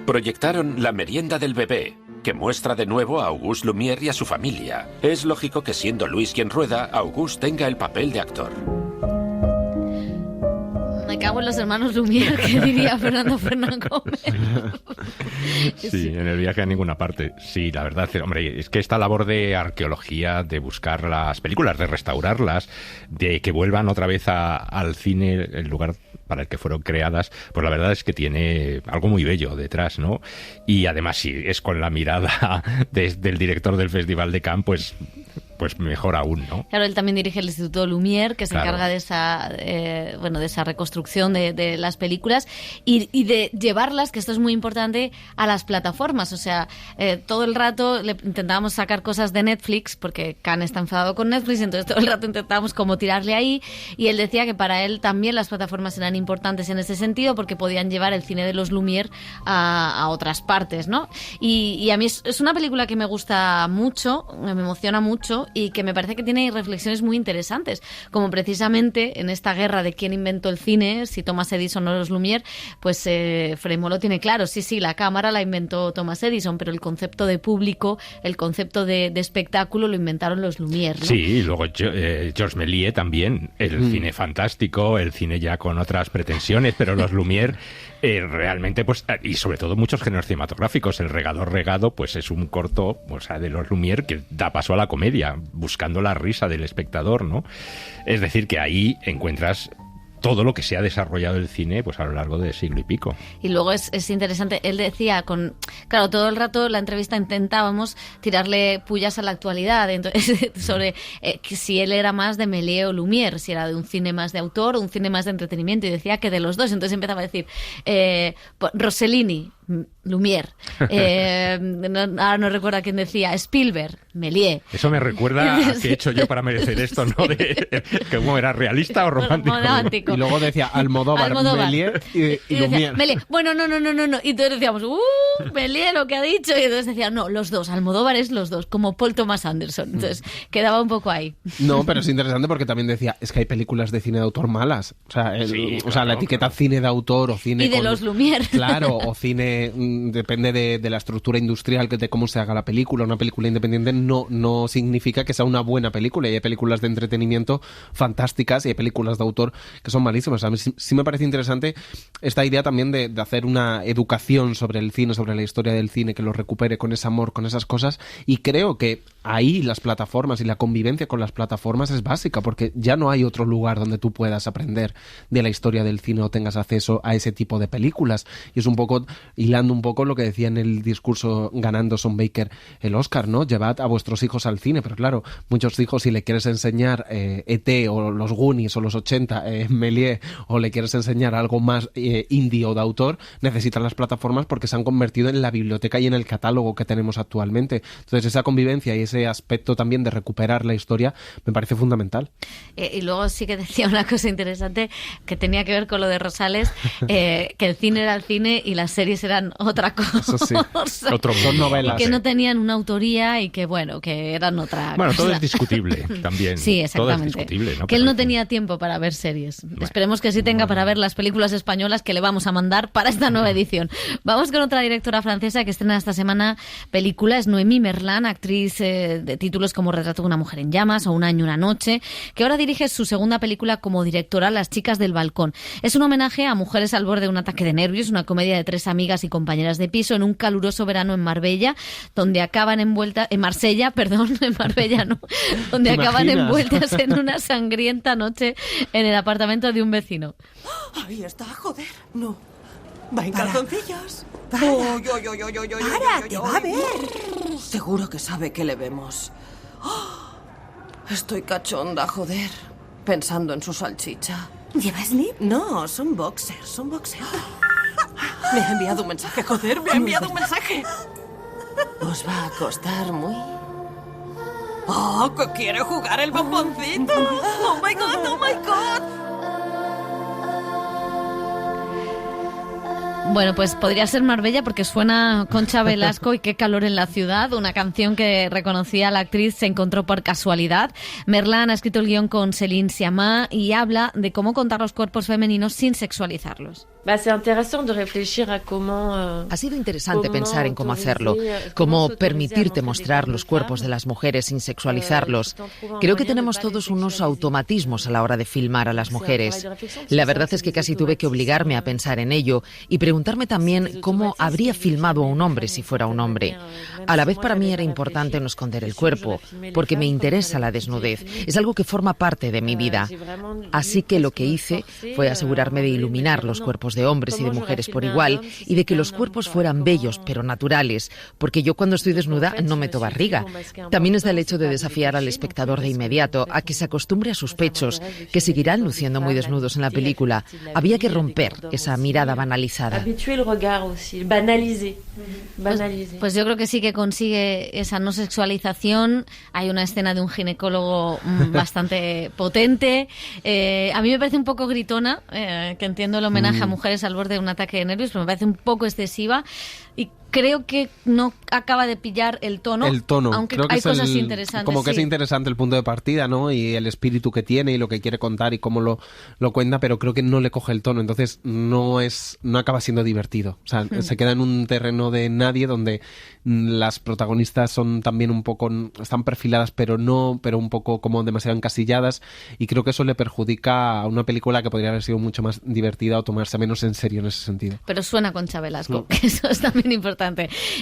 Proyectaron La merienda del bebé, que muestra de nuevo a Auguste Lumière y a su familia. Es lógico que, siendo Luis quien rueda, Auguste tenga el papel de actor. Me cago en los hermanos Lumière, que diría Fernando Gómez. Sí, en El viaje a ninguna parte. Sí, la verdad, hombre, es que esta labor de arqueología, de buscar las películas, de restaurarlas, de que vuelvan otra vez al cine, el lugar para el que fueron creadas, pues la verdad es que tiene algo muy bello detrás, ¿no? Y además, si es con la mirada del director del Festival de Cannes, pues pues mejor aún, ¿no? Claro, él también dirige el Instituto Lumière, que se Claro. encarga de esa, de esa reconstrucción de las películas y de llevarlas, que esto es muy importante, a las plataformas. O sea, todo el rato le intentábamos sacar cosas de Netflix, porque Cannes está enfadado con Netflix, entonces todo el rato intentábamos como tirarle ahí, y él decía que para él también las plataformas eran importantes en ese sentido, porque podían llevar el cine de los Lumière a otras partes, ¿no? Y a mí es una película que me gusta mucho, me emociona mucho, y que me parece que tiene reflexiones muy interesantes, como precisamente en esta guerra de quién inventó el cine, si Thomas Edison o los Lumière, pues Frémaux lo tiene claro, sí, la cámara la inventó Thomas Edison, pero el concepto de público, el concepto de espectáculo lo inventaron los Lumière, ¿no? Sí, y luego Georges Méliès también, el cine fantástico, el cine ya con otras pretensiones, pero los Lumière realmente, pues, y sobre todo muchos géneros cinematográficos, El regador regado, pues es un corto, o sea, de los Lumière que da paso a la comedia, buscando la risa del espectador, ¿no? Es decir, que ahí encuentras todo lo que se ha desarrollado el cine pues a lo largo de siglo y pico. Y luego es interesante, él decía, claro, todo el rato la entrevista intentábamos tirarle pullas a la actualidad, entonces sobre si él era más de Méliès o Lumière, si era de un cine más de autor o un cine más de entretenimiento, y decía que de los dos, entonces empezaba a decir Rossellini, Lumière, ahora no recuerdo a quién decía, Spielberg, Méliès. Eso me recuerda a qué he hecho yo para merecer esto, ¿no? ¿Cómo era, realista o romántico? Y luego decía Almodóvar. Méliès y Lumière. Méliès. Bueno, no. Y entonces decíamos, Méliès lo que ha dicho. Y entonces decía, no, los dos, Almodóvar es los dos, como Paul Thomas Anderson. Entonces quedaba un poco ahí. No, pero es interesante porque también decía, es que hay películas de cine de autor malas. O sea, la etiqueta cine de autor o cine y de los Lumière. Claro, o cine depende de la estructura industrial, de cómo se haga la película. Una película independiente no significa que sea una buena película, y hay películas de entretenimiento fantásticas y hay películas de autor que son malísimas. A mí sí me parece interesante esta idea también de hacer una educación sobre el cine, sobre la historia del cine, que lo recupere con ese amor, con esas cosas, y creo que ahí las plataformas y la convivencia con las plataformas es básica, porque ya no hay otro lugar donde tú puedas aprender de la historia del cine o tengas acceso a ese tipo de películas. Y es un poco, hilando un poco lo que decía en el discurso ganando Son Baker el Oscar, ¿no? Llevad a vuestros hijos al cine, pero claro, muchos hijos, si le quieres enseñar E.T. o los Goonies o los 80, Méliès, o le quieres enseñar algo más indie o de autor, necesitan las plataformas porque se han convertido en la biblioteca y en el catálogo que tenemos actualmente. Entonces esa convivencia y ese aspecto también de recuperar la historia me parece fundamental. Y luego sí que decía una cosa interesante que tenía que ver con lo de Rosales, que el cine era el cine y las series eran otra cosa. Eso sí, son novelas. Y que no tenían una autoría y que, bueno, que eran otra bueno, cosa. todo es discutible también. Sí, exactamente. Todo es discutible, ¿no? Que él no tenía tiempo para ver series. Bueno, esperemos que sí tenga para ver las películas españolas que le vamos a mandar para esta nueva edición. Vamos con otra directora francesa que estrena esta semana película, es Noémie Merlan, actriz de títulos como Retrato de una mujer en llamas o Un año, una noche, que ahora dirige su segunda película como directora, Las chicas del balcón. Es un homenaje a mujeres al borde de un ataque de nervios, una comedia de 3 amigas y compañeras de piso en un caluroso verano en Marbella, donde acaban envueltas, en Marsella, perdón, en Marbella no, donde acaban envueltas en una sangrienta noche en el apartamento de un vecino. Ahí está, joder. No. Va en calzoncillos. Para, te va a ver. Seguro que sabe que le vemos. Oh, estoy cachonda, joder. Pensando en su salchicha. ¿Lleva slip? No, son boxers, Me ha enviado un mensaje, joder, me ha enviado un mensaje. Os va a costar muy... ¡Oh, que quiere jugar el bomboncito! ¡Oh, my God, oh, my God! Bueno, pues podría ser Marbella porque suena Concha Velasco y Qué calor en la ciudad, una canción que reconocía la actriz, se encontró por casualidad. Merlan ha escrito el guión con Céline Sciamma y habla de cómo contar los cuerpos femeninos sin sexualizarlos. Ha sido interesante pensar en cómo hacerlo, cómo permitirte mostrar los cuerpos de las mujeres sin sexualizarlos. Creo que tenemos todos unos automatismos a la hora de filmar a las mujeres. La verdad es que casi tuve que obligarme a pensar en ello y preguntarme preguntarme también cómo habría filmado a un hombre si fuera un hombre. A la vez para mí era importante no esconder el cuerpo, porque me interesa la desnudez. Es algo que forma parte de mi vida. Así que lo que hice fue asegurarme de iluminar los cuerpos de hombres y de mujeres por igual y de que los cuerpos fueran bellos pero naturales, porque yo cuando estoy desnuda no meto barriga. También está el hecho de desafiar al espectador de inmediato a que se acostumbre a sus pechos, que seguirán luciendo muy desnudos en la película. Había que romper esa mirada banalizada. Pues yo creo que sí que consigue esa no sexualización. Hay una escena de un ginecólogo bastante potente. A mí me parece un poco gritona, que entiendo el homenaje a mujeres al borde de un ataque de nervios, pero me parece un poco excesiva y creo que no acaba de pillar el tono. Aunque creo que hay cosas interesantes. Como que es interesante el punto de partida, ¿no? Y el espíritu que tiene y lo que quiere contar y cómo lo cuenta, pero creo que no le coge el tono, entonces no acaba siendo divertido. O sea, se queda en un terreno de nadie donde las protagonistas son también un poco, están perfiladas, pero un poco como demasiado encasilladas, y creo que eso le perjudica a una película que podría haber sido mucho más divertida o tomarse menos en serio en ese sentido. Pero suena Concha Velasco, que eso es también importante.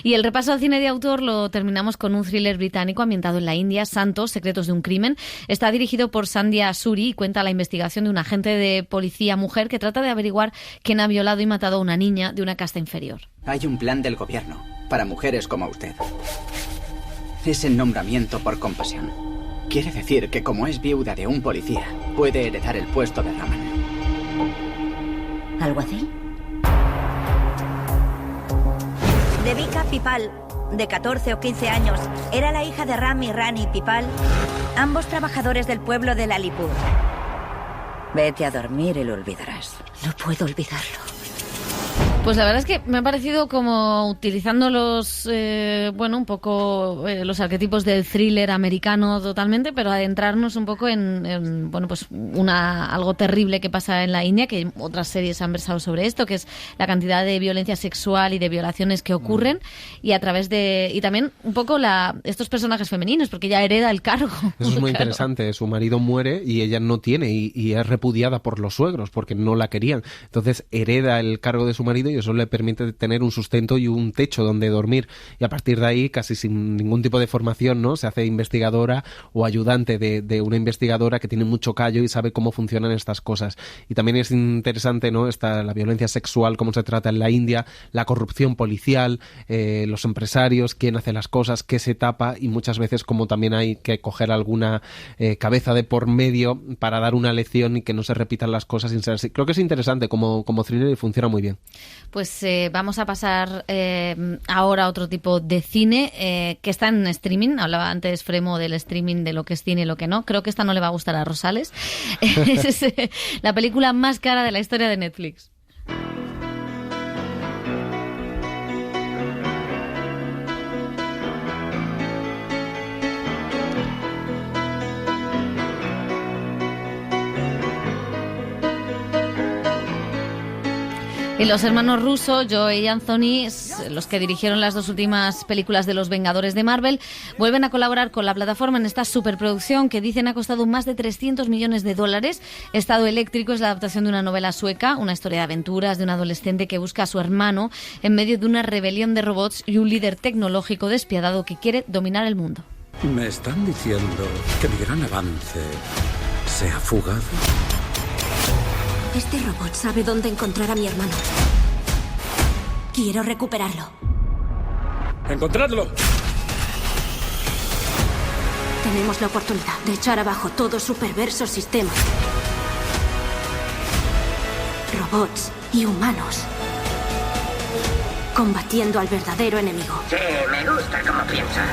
Y el repaso al cine de autor lo terminamos con un thriller británico ambientado en la India, Santos, secretos de un crimen. Está dirigido por Sandhya Suri y cuenta la investigación de un agente de policía mujer que trata de averiguar quién ha violado y matado a una niña de una casta inferior. Hay un plan del gobierno para mujeres como usted. Es el nombramiento por compasión. Quiere decir que como es viuda de un policía, puede heredar el puesto de Raman. ¿Alguacil? Devika Pipal, de 14 o 15 años, era la hija de Ram y Rani Pipal, ambos trabajadores del pueblo de Lalipur. Vete a dormir y lo olvidarás. No puedo olvidarlo. Pues la verdad es que me ha parecido como utilizando los, un poco los arquetipos del thriller americano totalmente, pero adentrarnos un poco en algo terrible que pasa en la India, que otras series han versado sobre esto, que es la cantidad de violencia sexual y de violaciones que ocurren, y a través y también un poco estos personajes femeninos, porque ella hereda el cargo. Eso es muy interesante. Su marido muere y ella no tiene, y es repudiada por los suegros porque no la querían. Entonces hereda el cargo de su marido y eso le permite tener un sustento y un techo donde dormir, y a partir de ahí, casi sin ningún tipo de formación, ¿no?, se hace investigadora o ayudante de una investigadora que tiene mucho callo y sabe cómo funcionan estas cosas. Y también es interesante, ¿no?, la violencia sexual, cómo se trata en la India, la corrupción policial, los empresarios, quién hace las cosas, qué se tapa, y muchas veces como también hay que coger alguna cabeza de por medio para dar una lección y que no se repitan las cosas sin ser así. Creo que es interesante como thriller y funciona muy bien. Pues vamos a pasar ahora a otro tipo de cine que está en streaming. Hablaba antes Fremo del streaming, de lo que es cine y lo que no. Creo que esta no le va a gustar a Rosales. Es la película más cara de la historia de Netflix. Y los hermanos Russo, Joe y Anthony, los que dirigieron las dos últimas películas de los Vengadores de Marvel, vuelven a colaborar con la plataforma en esta superproducción que dicen ha costado más de $300 millones. Estado Eléctrico es la adaptación de una novela sueca, una historia de aventuras de un adolescente que busca a su hermano en medio de una rebelión de robots y un líder tecnológico despiadado que quiere dominar el mundo. Me están diciendo que mi gran avance se ha fugado. Este robot sabe dónde encontrar a mi hermano. Quiero recuperarlo. ¡Encontradlo! Tenemos la oportunidad de echar abajo todo su perverso sistema. Robots y humanos. Combatiendo al verdadero enemigo. Sí, me gusta cómo piensa.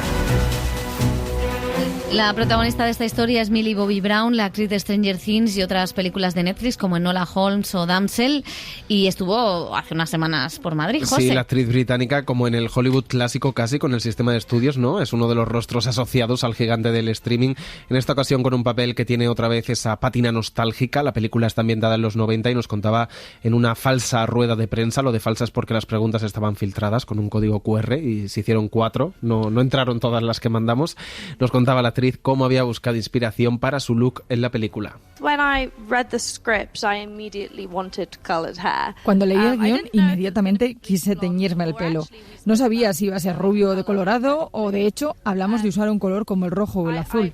La protagonista de esta historia es Millie Bobby Brown, la actriz de Stranger Things y otras películas de Netflix como Enola Holmes o Damsel, y estuvo hace unas semanas por Madrid, José. Sí, la actriz británica, como en el Hollywood clásico casi, con el sistema de estudios, ¿no? Es uno de los rostros asociados al gigante del streaming, en esta ocasión con un papel que tiene otra vez esa pátina nostálgica. La película está ambientada en los 90 y nos contaba en una falsa rueda de prensa. Lo de falsa es porque las preguntas estaban filtradas con un código QR y se hicieron 4, no entraron todas las que mandamos. Nos contaba contaba la actriz cómo había buscado inspiración para su look en la película. Cuando leí el guión, inmediatamente quise teñirme el pelo. No sabía si iba a ser rubio o de colorado, o de hecho, hablamos de usar un color como el rojo o el azul.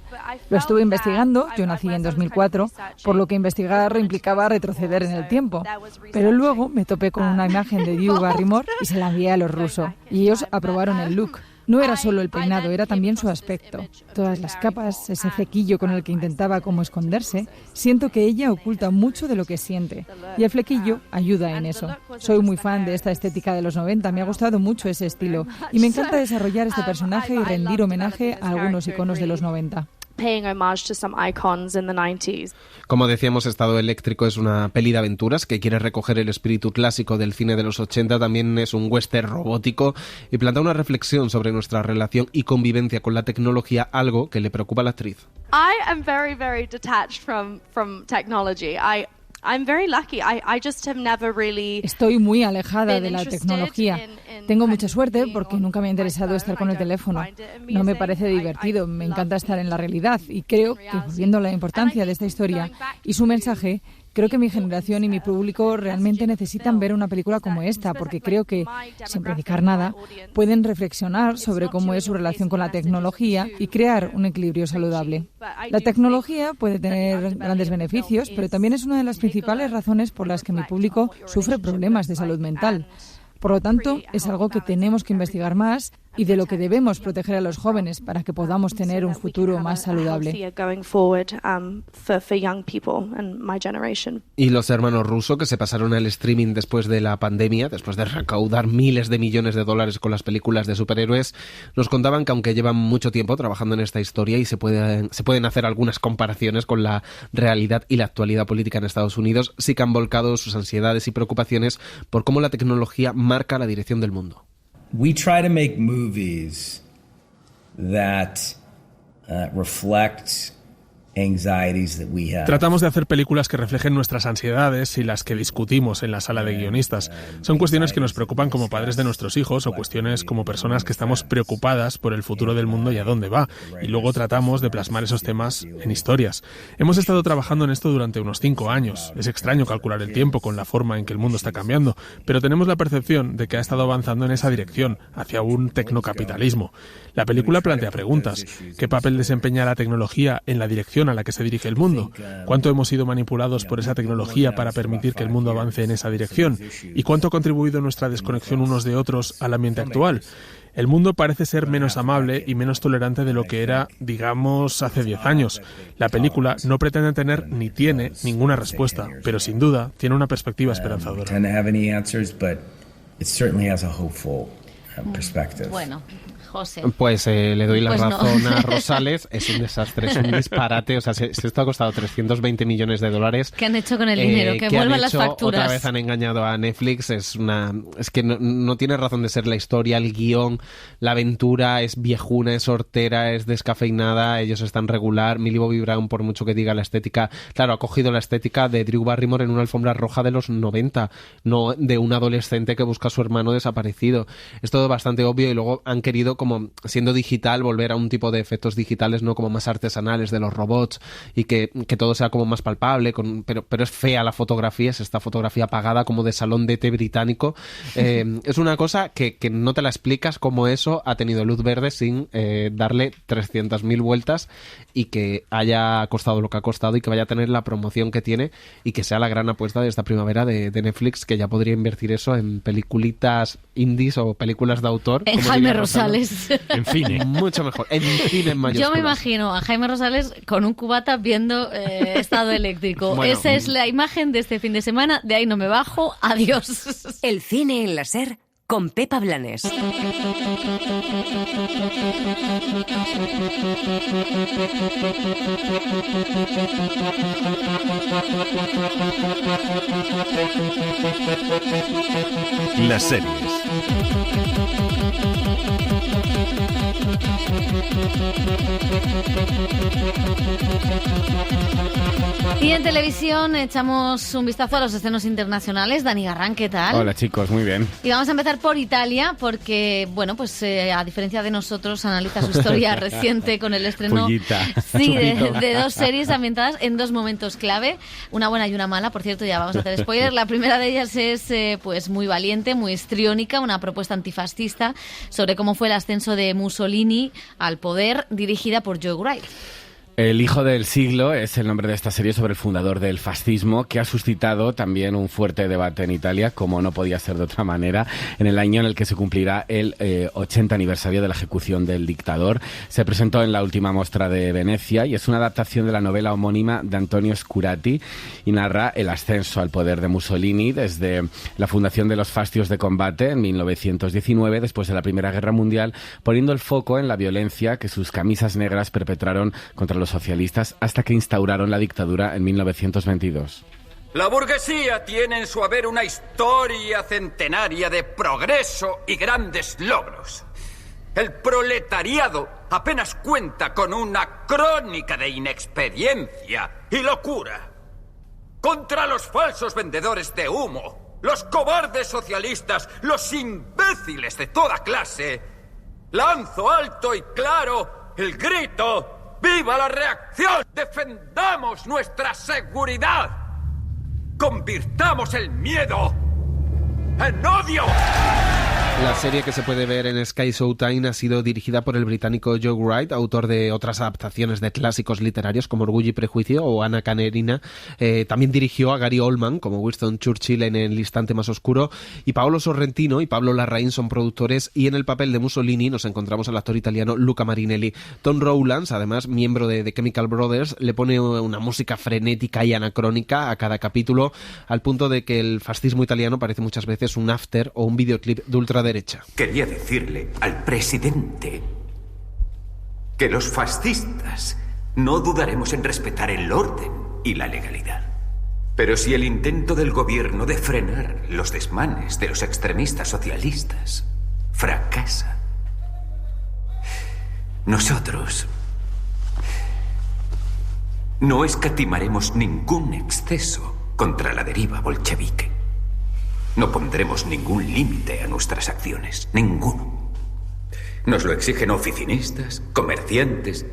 Lo estuve investigando, yo nací en 2004, por lo que investigar implicaba retroceder en el tiempo. Pero luego me topé con una imagen de Drew Barrymore y se la envié a los rusos. Y ellos aprobaron el look. No era solo el peinado, era también su aspecto. Todas las capas, ese flequillo con el que intentaba como esconderse, siento que ella oculta mucho de lo que siente. Y el flequillo ayuda en eso. Soy muy fan de esta estética de los 90, me ha gustado mucho ese estilo. Y me encanta desarrollar este personaje y rendir homenaje a algunos iconos de los 90. Como decíamos, Estado Eléctrico es una peli de aventuras que quiere recoger el espíritu clásico del cine de los 80, también es un western robótico y plantea una reflexión sobre nuestra relación y convivencia con la tecnología, algo que le preocupa a la actriz. I am very, very detached from technology. I'm very lucky. I just have never really Estoy muy alejada de la tecnología. Tengo mucha suerte porque nunca me ha interesado estar con el teléfono. No me parece divertido, me encanta estar en la realidad y creo que, viendo la importancia de esta historia y su mensaje, creo que mi generación y mi público realmente necesitan ver una película como esta, porque creo que, sin predicar nada, pueden reflexionar sobre cómo es su relación con la tecnología y crear un equilibrio saludable. La tecnología puede tener grandes beneficios, pero también es una de las principales razones por las que mi público sufre problemas de salud mental. Por lo tanto, es algo que tenemos que investigar más y de lo que debemos proteger a los jóvenes para que podamos tener un futuro más saludable. Y los hermanos Russo, que se pasaron al streaming después de la pandemia, después de recaudar miles de millones de dólares con las películas de superhéroes, nos contaban que aunque llevan mucho tiempo trabajando en esta historia y se pueden hacer algunas comparaciones con la realidad y la actualidad política en Estados Unidos, sí que han volcado sus ansiedades y preocupaciones por cómo la tecnología marca la dirección del mundo. We try to make movies that reflect anxieties that we have. Tratamos de hacer películas que reflejen nuestras ansiedades y las que discutimos en la sala de guionistas. Son cuestiones que nos preocupan como padres de nuestros hijos o cuestiones como personas que estamos preocupadas por el futuro del mundo y a dónde va. Y luego tratamos de plasmar esos temas en historias. Hemos estado trabajando en esto durante unos 5 años. Es extraño calcular el tiempo con la forma en que el mundo está cambiando, pero tenemos la percepción de que ha estado avanzando en esa dirección, hacia un tecnocapitalismo. La película plantea preguntas. ¿Qué papel desempeña la tecnología en la dirección a la que se dirige el mundo? ¿Cuánto hemos sido manipulados por esa tecnología para permitir que el mundo avance en esa dirección? ¿Y cuánto ha contribuido nuestra desconexión unos de otros al ambiente actual? El mundo parece ser menos amable y menos tolerante de lo que era, digamos, hace 10 años. La película no pretende tener ni tiene ninguna respuesta, pero sin duda tiene una perspectiva esperanzadora. Bueno, José. Pues le doy la razón no. a Rosales, es un desastre, es un disparate, o sea, esto ha costado 320 millones de dólares. ¿Qué han hecho con el dinero? Que vuelvan las facturas. Otra vez han engañado a Netflix, es que no tiene razón de ser la historia, el guión, la aventura es viejuna, es hortera, es descafeinada, ellos están regular. Millie Bobby Brown, por mucho que diga la estética, claro, ha cogido la estética de Drew Barrymore en una alfombra roja de los 90, no de un adolescente que busca a su hermano desaparecido. Es todo bastante obvio y luego han querido, como siendo digital, volver a un tipo de efectos digitales, no como más artesanales de los robots y que todo sea como más palpable, pero es fea la fotografía, es esta fotografía apagada como de salón de té británico. Es una cosa que no te la explicas cómo eso ha tenido luz verde sin darle 300.000 vueltas y que haya costado lo que ha costado y que vaya a tener la promoción que tiene y que sea la gran apuesta de esta primavera de Netflix, que ya podría invertir eso en peliculitas indies o películas de autor. En Jaime Rosales. En cine. Mucho mejor. En cine en mayúsculas. Yo me imagino a Jaime Rosales con un cubata viendo Estado Eléctrico. Bueno, esa es la imagen de este fin de semana. De ahí no me bajo. Adiós. El cine en la SER con Pepa Blanes. Las series. Y en televisión echamos un vistazo a los estrenos internacionales. Dani Garrán, ¿qué tal? Hola chicos, muy bien. Y vamos a empezar por Italia porque, bueno, pues a diferencia de nosotros, analiza su historia reciente con el estreno de dos series ambientadas en dos momentos clave, una buena y una mala. Por cierto, ya vamos a hacer spoiler. La primera de ellas es pues muy valiente, muy histriónica, una propuesta antifascista sobre cómo fue el ascenso de Mussolini al poder, dirigida por Joe Wright. El hijo del siglo es el nombre de esta serie sobre el fundador del fascismo, que ha suscitado también un fuerte debate en Italia, como no podía ser de otra manera, en el año en el que se cumplirá el 80 aniversario de la ejecución del dictador. Se presentó en la última mostra de Venecia y es una adaptación de la novela homónima de Antonio Scurati y narra el ascenso al poder de Mussolini desde la fundación de los Fastios de Combate en 1919, después de la Primera Guerra Mundial, poniendo el foco en la violencia que sus camisas negras perpetraron contra los socialistas hasta que instauraron la dictadura en 1922. La burguesía tiene en su haber una historia centenaria de progreso y grandes logros. El proletariado apenas cuenta con una crónica de inexperiencia y locura. Contra los falsos vendedores de humo, los cobardes socialistas, los imbéciles de toda clase, lanzo alto y claro el grito: ¡viva la reacción! ¡Defendamos nuestra seguridad! ¡Convirtamos el miedo en odio! La serie, que se puede ver en Sky Showtime, ha sido dirigida por el británico Joe Wright, autor de otras adaptaciones de clásicos literarios como Orgullo y Prejuicio o Ana Karenina. También dirigió a Gary Oldman como Winston Churchill en El instante más oscuro, y Paolo Sorrentino y Pablo Larraín son productores, y en el papel de Mussolini nos encontramos al actor italiano Luca Marinelli. Tom Rowlands, además miembro de The Chemical Brothers, le pone una música frenética y anacrónica a cada capítulo, al punto de que el fascismo italiano parece muchas veces un after o un videoclip de ultraderecha. Quería decirle al presidente que los fascistas no dudaremos en respetar el orden y la legalidad. Pero si el intento del gobierno de frenar los desmanes de los extremistas socialistas fracasa, nosotros no escatimaremos ningún exceso contra la deriva bolchevique. No pondremos ningún límite a nuestras acciones, ninguno. Nos lo exigen oficinistas, comerciantes,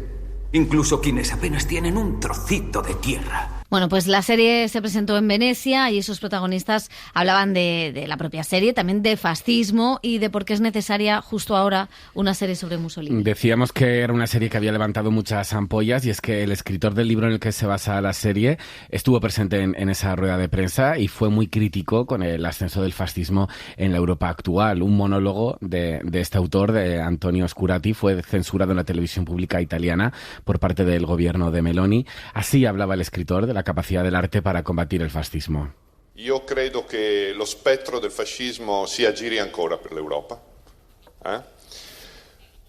incluso quienes apenas tienen un trocito de tierra. Bueno, pues la serie se presentó en Venecia y sus protagonistas hablaban de la propia serie, también de fascismo y de por qué es necesaria justo ahora una serie sobre Mussolini. Decíamos que era una serie que había levantado muchas ampollas, y es que el escritor del libro en el que se basa la serie estuvo presente en esa rueda de prensa y fue muy crítico con el ascenso del fascismo en la Europa actual. Un monólogo de este autor, de Antonio Scurati, fue censurado en la televisión pública italiana por parte del gobierno de Meloni. Así hablaba el escritor de la capacidad del arte para combatir el fascismo. Io credo che lo spettro del fascismo si aggiri ancora per l'Europa,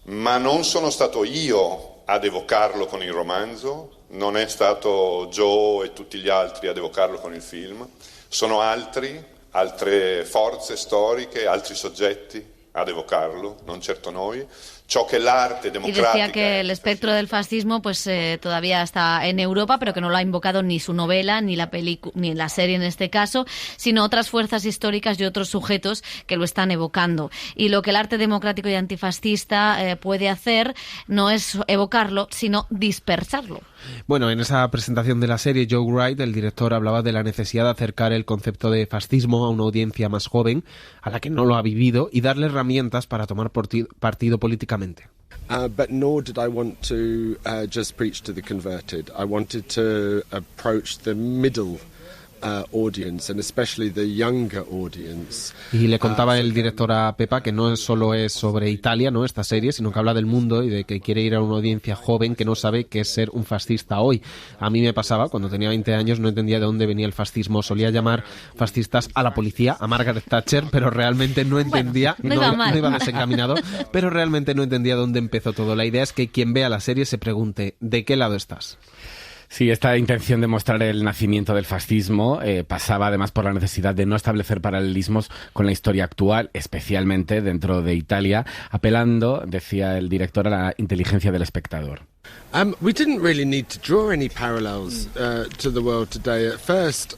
ma non sono stato io ad evocarlo con il romanzo, non è stato Joe e tutti gli altri ad evocarlo con il film, sono altre forze storiche, altri soggetti ad evocarlo, non certo noi. Y decía que el espectro del fascismo pues todavía está en Europa, pero que no lo ha invocado ni su novela, ni la serie en este caso, sino otras fuerzas históricas y otros sujetos que lo están evocando. Y lo que el arte democrático y antifascista puede hacer no es evocarlo, sino dispersarlo. Bueno, en esa presentación de la serie, Joe Wright, el director, hablaba de la necesidad de acercar el concepto de fascismo a una audiencia más joven, a la que no lo ha vivido, y darle herramientas para tomar partido políticamente. But nor did I want to just preach to the converted. I wanted to approach the middle audience, and especially the younger audience. Y le contaba el director a Pepa que no solo es sobre Italia, ¿no?, esta serie, sino que habla del mundo y de que quiere ir a una audiencia joven que no sabe qué es ser un fascista hoy. A mí me pasaba, cuando tenía 20 años no entendía de dónde venía el fascismo. Solía llamar fascistas a la policía, a Margaret Thatcher, pero realmente no entendía, bueno, no iba desencaminado, pero realmente no entendía dónde empezó todo. La idea es que quien vea la serie se pregunte, ¿de qué lado estás? Sí, esta intención de mostrar el nacimiento del fascismo pasaba además por la necesidad de no establecer paralelismos con la historia actual, especialmente dentro de Italia, apelando, decía el director, a la inteligencia del espectador. We didn't really need to draw any parallels to the world today. At first,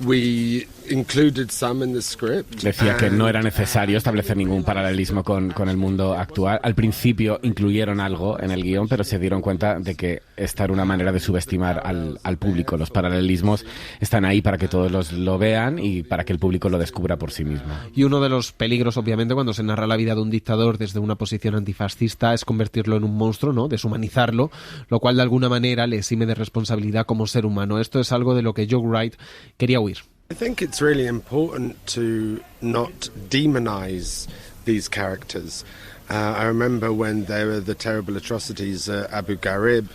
we included some in the script. Decía que no era necesario establecer ningún paralelismo con el mundo actual. Al principio incluyeron algo en el guión, pero se dieron cuenta de que esta era una manera de subestimar al público. Los paralelismos están ahí para que todos lo vean y para que el público lo descubra por sí mismo. Y uno de los peligros, obviamente, cuando se narra la vida de un dictador desde una posición antifascista es convertirlo en un monstruo, ¿no? Deshumanizarlo, lo cual de alguna manera le exime de responsabilidad como ser humano. Esto es algo de lo que Joe Wright quería huir. I think it's really important to not demonize these characters. I remember when there were the terrible atrocities at Abu Ghraib.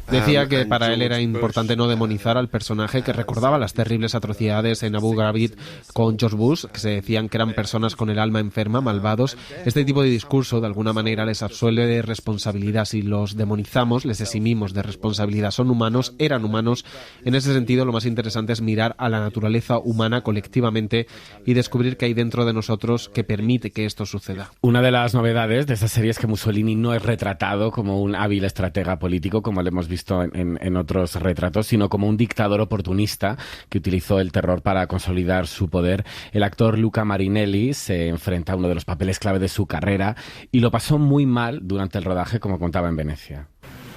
Decía que para él era importante no demonizar al personaje que recordaba las terribles atrocidades en Abu Ghraib con George Bush, que se decían que eran personas con el alma enferma, malvados. Este tipo de discurso de alguna manera les absuelve de responsabilidad. Si los demonizamos, les eximimos de responsabilidad. Son humanos, eran humanos. En ese sentido, lo más interesante es mirar a la naturaleza humana colectivamente y descubrir qué hay dentro de nosotros que permite que esto suceda. Una de las novedades de esta serie es que Mussolini no es retratado como un hábil estratega político, como lo hemos visto en otros retratos, sino como un dictador oportunista que utilizó el terror para consolidar su poder. El actor Luca Marinelli se enfrenta a uno de los papeles clave de su carrera y lo pasó muy mal durante el rodaje, como contaba en Venecia.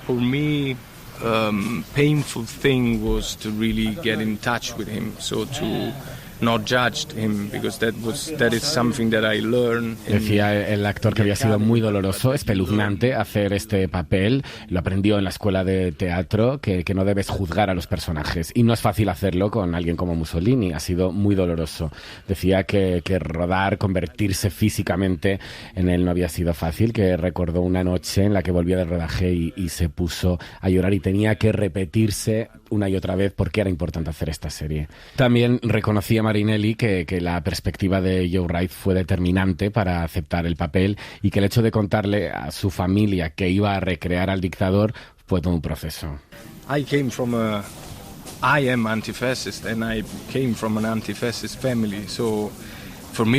For me, painful thing was to really get in touch with him, so to not judged him, because that is something that I learned. Decía el actor que había sido muy doloroso, espeluznante hacer este papel. Lo aprendió en la escuela de teatro, que no debes juzgar a los personajes. Y no es fácil hacerlo con alguien como Mussolini. Ha sido muy doloroso. Decía que rodar, convertirse físicamente en él no había sido fácil, que recordó una noche en la que volvía del rodaje y se puso a llorar y tenía que repetirse una y otra vez por qué era importante hacer esta serie. También reconocía Marinelli que la perspectiva de Joe Wright fue determinante para aceptar el papel y que el hecho de contarle a su familia que iba a recrear al dictador fue todo un proceso. I am anti-fascist and I came from an anti-fascist family, so for me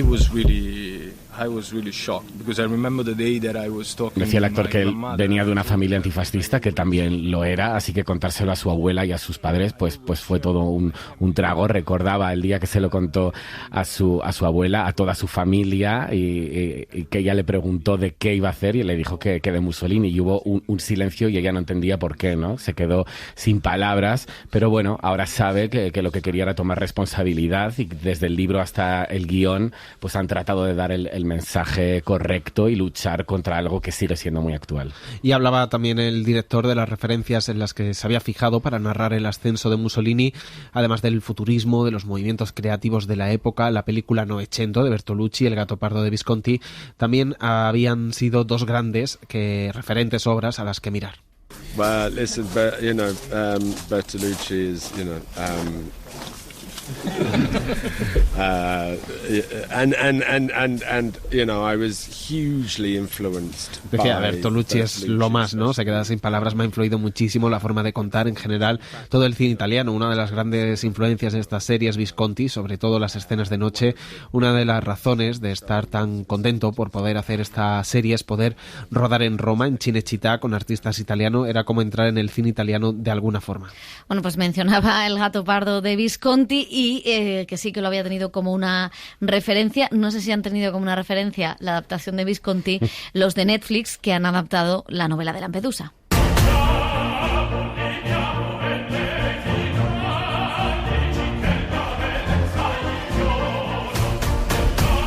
I was really shocked because I remember the day that I was talking. Decía el actor que él venía de una familia antifascista, que también lo era, así que contárselo a su abuela y a sus padres pues fue todo un trago. Recordaba el día que se lo contó a su abuela, a toda su familia, y que ella le preguntó de qué iba a hacer y le dijo que de Mussolini, y hubo un silencio y ella no entendía por qué, ¿no? Se quedó sin palabras, pero bueno, ahora sabe que lo que quería era tomar responsabilidad, y desde el libro hasta el guión pues han tratado de dar el mensaje correcto y luchar contra algo que sigue siendo muy actual. Y hablaba también el director de las referencias en las que se había fijado para narrar el ascenso de Mussolini, además del futurismo, de los movimientos creativos de la época. La película Novecento de Bertolucci, El Gattopardo de Visconti, también habían sido dos grandes referentes obras a las que mirar. Well, listen, Bertolucci is, I was hugely influenced. Decía, Bertolucci es lo más, ¿no? Se queda sin palabras. Me ha influido muchísimo la forma de contar en general todo el cine italiano. Una de las grandes influencias en esta serie es Visconti, sobre todo las escenas de noche. Una de las razones de estar tan contento por poder hacer esta serie es poder rodar en Roma, en Cinecittà, con artistas italianos. Era como entrar en el cine italiano de alguna forma. Bueno, pues mencionaba El Gattopardo de Visconti y que sí que lo había tenido como una referencia. No sé si han tenido como una referencia la adaptación de Visconti los de Netflix, que han adaptado la novela de Lampedusa.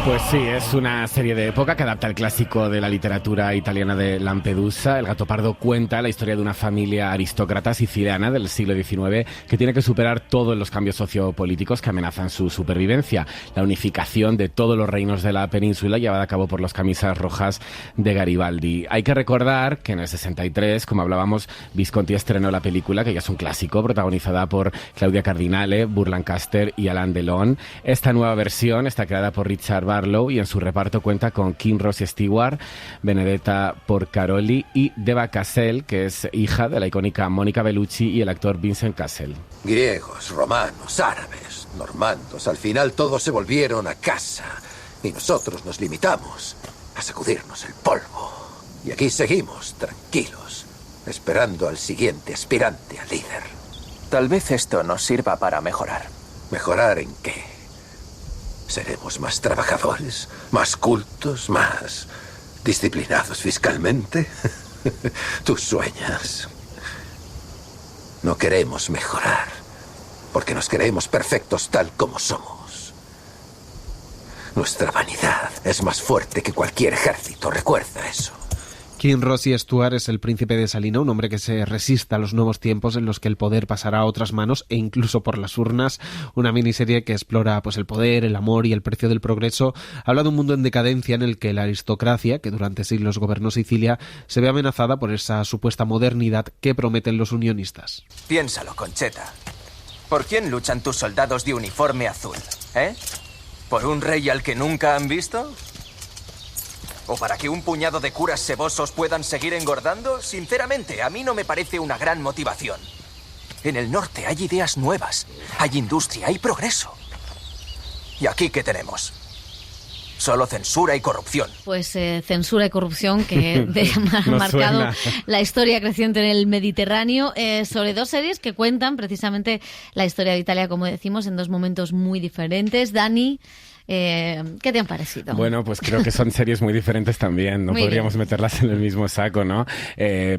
Pues sí, es una serie de época que adapta el clásico de la literatura italiana de Lampedusa. El Gattopardo cuenta la historia de una familia aristócrata siciliana del siglo XIX que tiene que superar todos los cambios sociopolíticos que amenazan su supervivencia. La unificación de todos los reinos de la península llevada a cabo por los camisas rojas de Garibaldi. Hay que recordar que en el 63, como hablábamos, Visconti estrenó la película, que ya es un clásico, protagonizada por Claudia Cardinale, Burt Lancaster y Alain Delon. Esta nueva versión está creada por Richard Barlow, y en su reparto cuenta con Kim Rossi Stewart, Benedetta Porcaroli y Deva Cassel, que es hija de la icónica Mónica Bellucci y el actor Vincent Cassel. Griegos, romanos, árabes, normandos, al final todos se volvieron a casa y nosotros nos limitamos a sacudirnos el polvo. Y aquí seguimos, tranquilos, esperando al siguiente aspirante a líder. Tal vez esto nos sirva para mejorar. ¿Mejorar en qué? ¿Seremos más trabajadores, más cultos, más disciplinados fiscalmente? Tú sueñas. No queremos mejorar, porque nos creemos perfectos tal como somos. Nuestra vanidad es más fuerte que cualquier ejército, recuerda eso. Kim Rossi Stewart es el príncipe de Salina, un hombre que se resiste a los nuevos tiempos en los que el poder pasará a otras manos e incluso por las urnas. Una miniserie que explora el poder, el amor y el precio del progreso. Habla de un mundo en decadencia en el que la aristocracia, que durante siglos gobernó Sicilia, se ve amenazada por esa supuesta modernidad que prometen los unionistas. Piénsalo, Concheta. ¿Por quién luchan tus soldados de uniforme azul? ¿Por un rey al que nunca han visto? ¿O para que un puñado de curas sebosos puedan seguir engordando? Sinceramente, a mí no me parece una gran motivación. En el norte hay ideas nuevas, hay industria, hay progreso. ¿Y aquí qué tenemos? Solo censura y corrupción. Pues censura y corrupción que ha marcado la historia creciente en el Mediterráneo, sobre dos series que cuentan precisamente la historia de Italia, como decimos, en dos momentos muy diferentes. Dani, ¿qué te han parecido? Bueno, pues creo que son series muy diferentes también, no podríamos meterlas en el mismo saco, ¿no?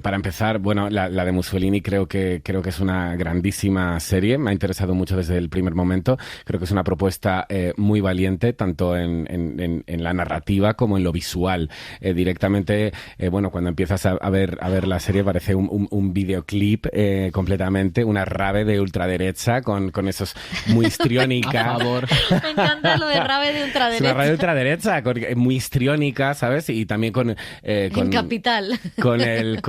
Para empezar, bueno, la de Mussolini creo que es una grandísima serie, me ha interesado mucho desde el primer momento, creo que es una propuesta muy valiente, tanto en la narrativa como en lo visual. Directamente, bueno, cuando empiezas a ver la serie parece un videoclip completamente, una rave de ultraderecha con esos muy histriónica. A favor. Me encanta lo de rave de ultraderecha. Es una radio ultraderecha, muy histriónica, ¿sabes? Y también con en Capital. Con el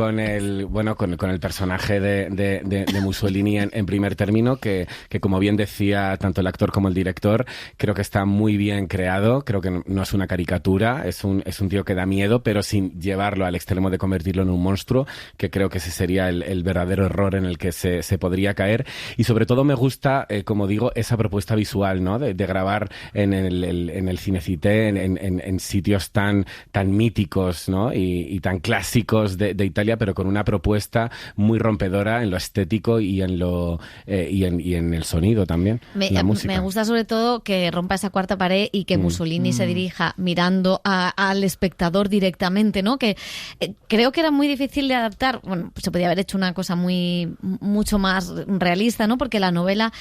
personaje de Mussolini en primer término, que como bien decía tanto el actor como el director, creo que está muy bien creado, creo que no es una caricatura, es un tío que da miedo, pero sin llevarlo al extremo de convertirlo en un monstruo, que creo que ese sería el verdadero error en el que se podría caer. Y sobre todo me gusta, como digo, esa propuesta visual, ¿no? De grabar en el Cinecité, en sitios tan míticos, ¿no? y tan clásicos de Italia, pero con una propuesta muy rompedora en lo estético y en el sonido también. La música. Me gusta sobre todo que rompa esa cuarta pared y que Mussolini se dirija mirando al espectador directamente, ¿no? Que creo que era muy difícil de adaptar. Bueno, pues se podía haber hecho una cosa mucho más realista, ¿no? Porque la novela,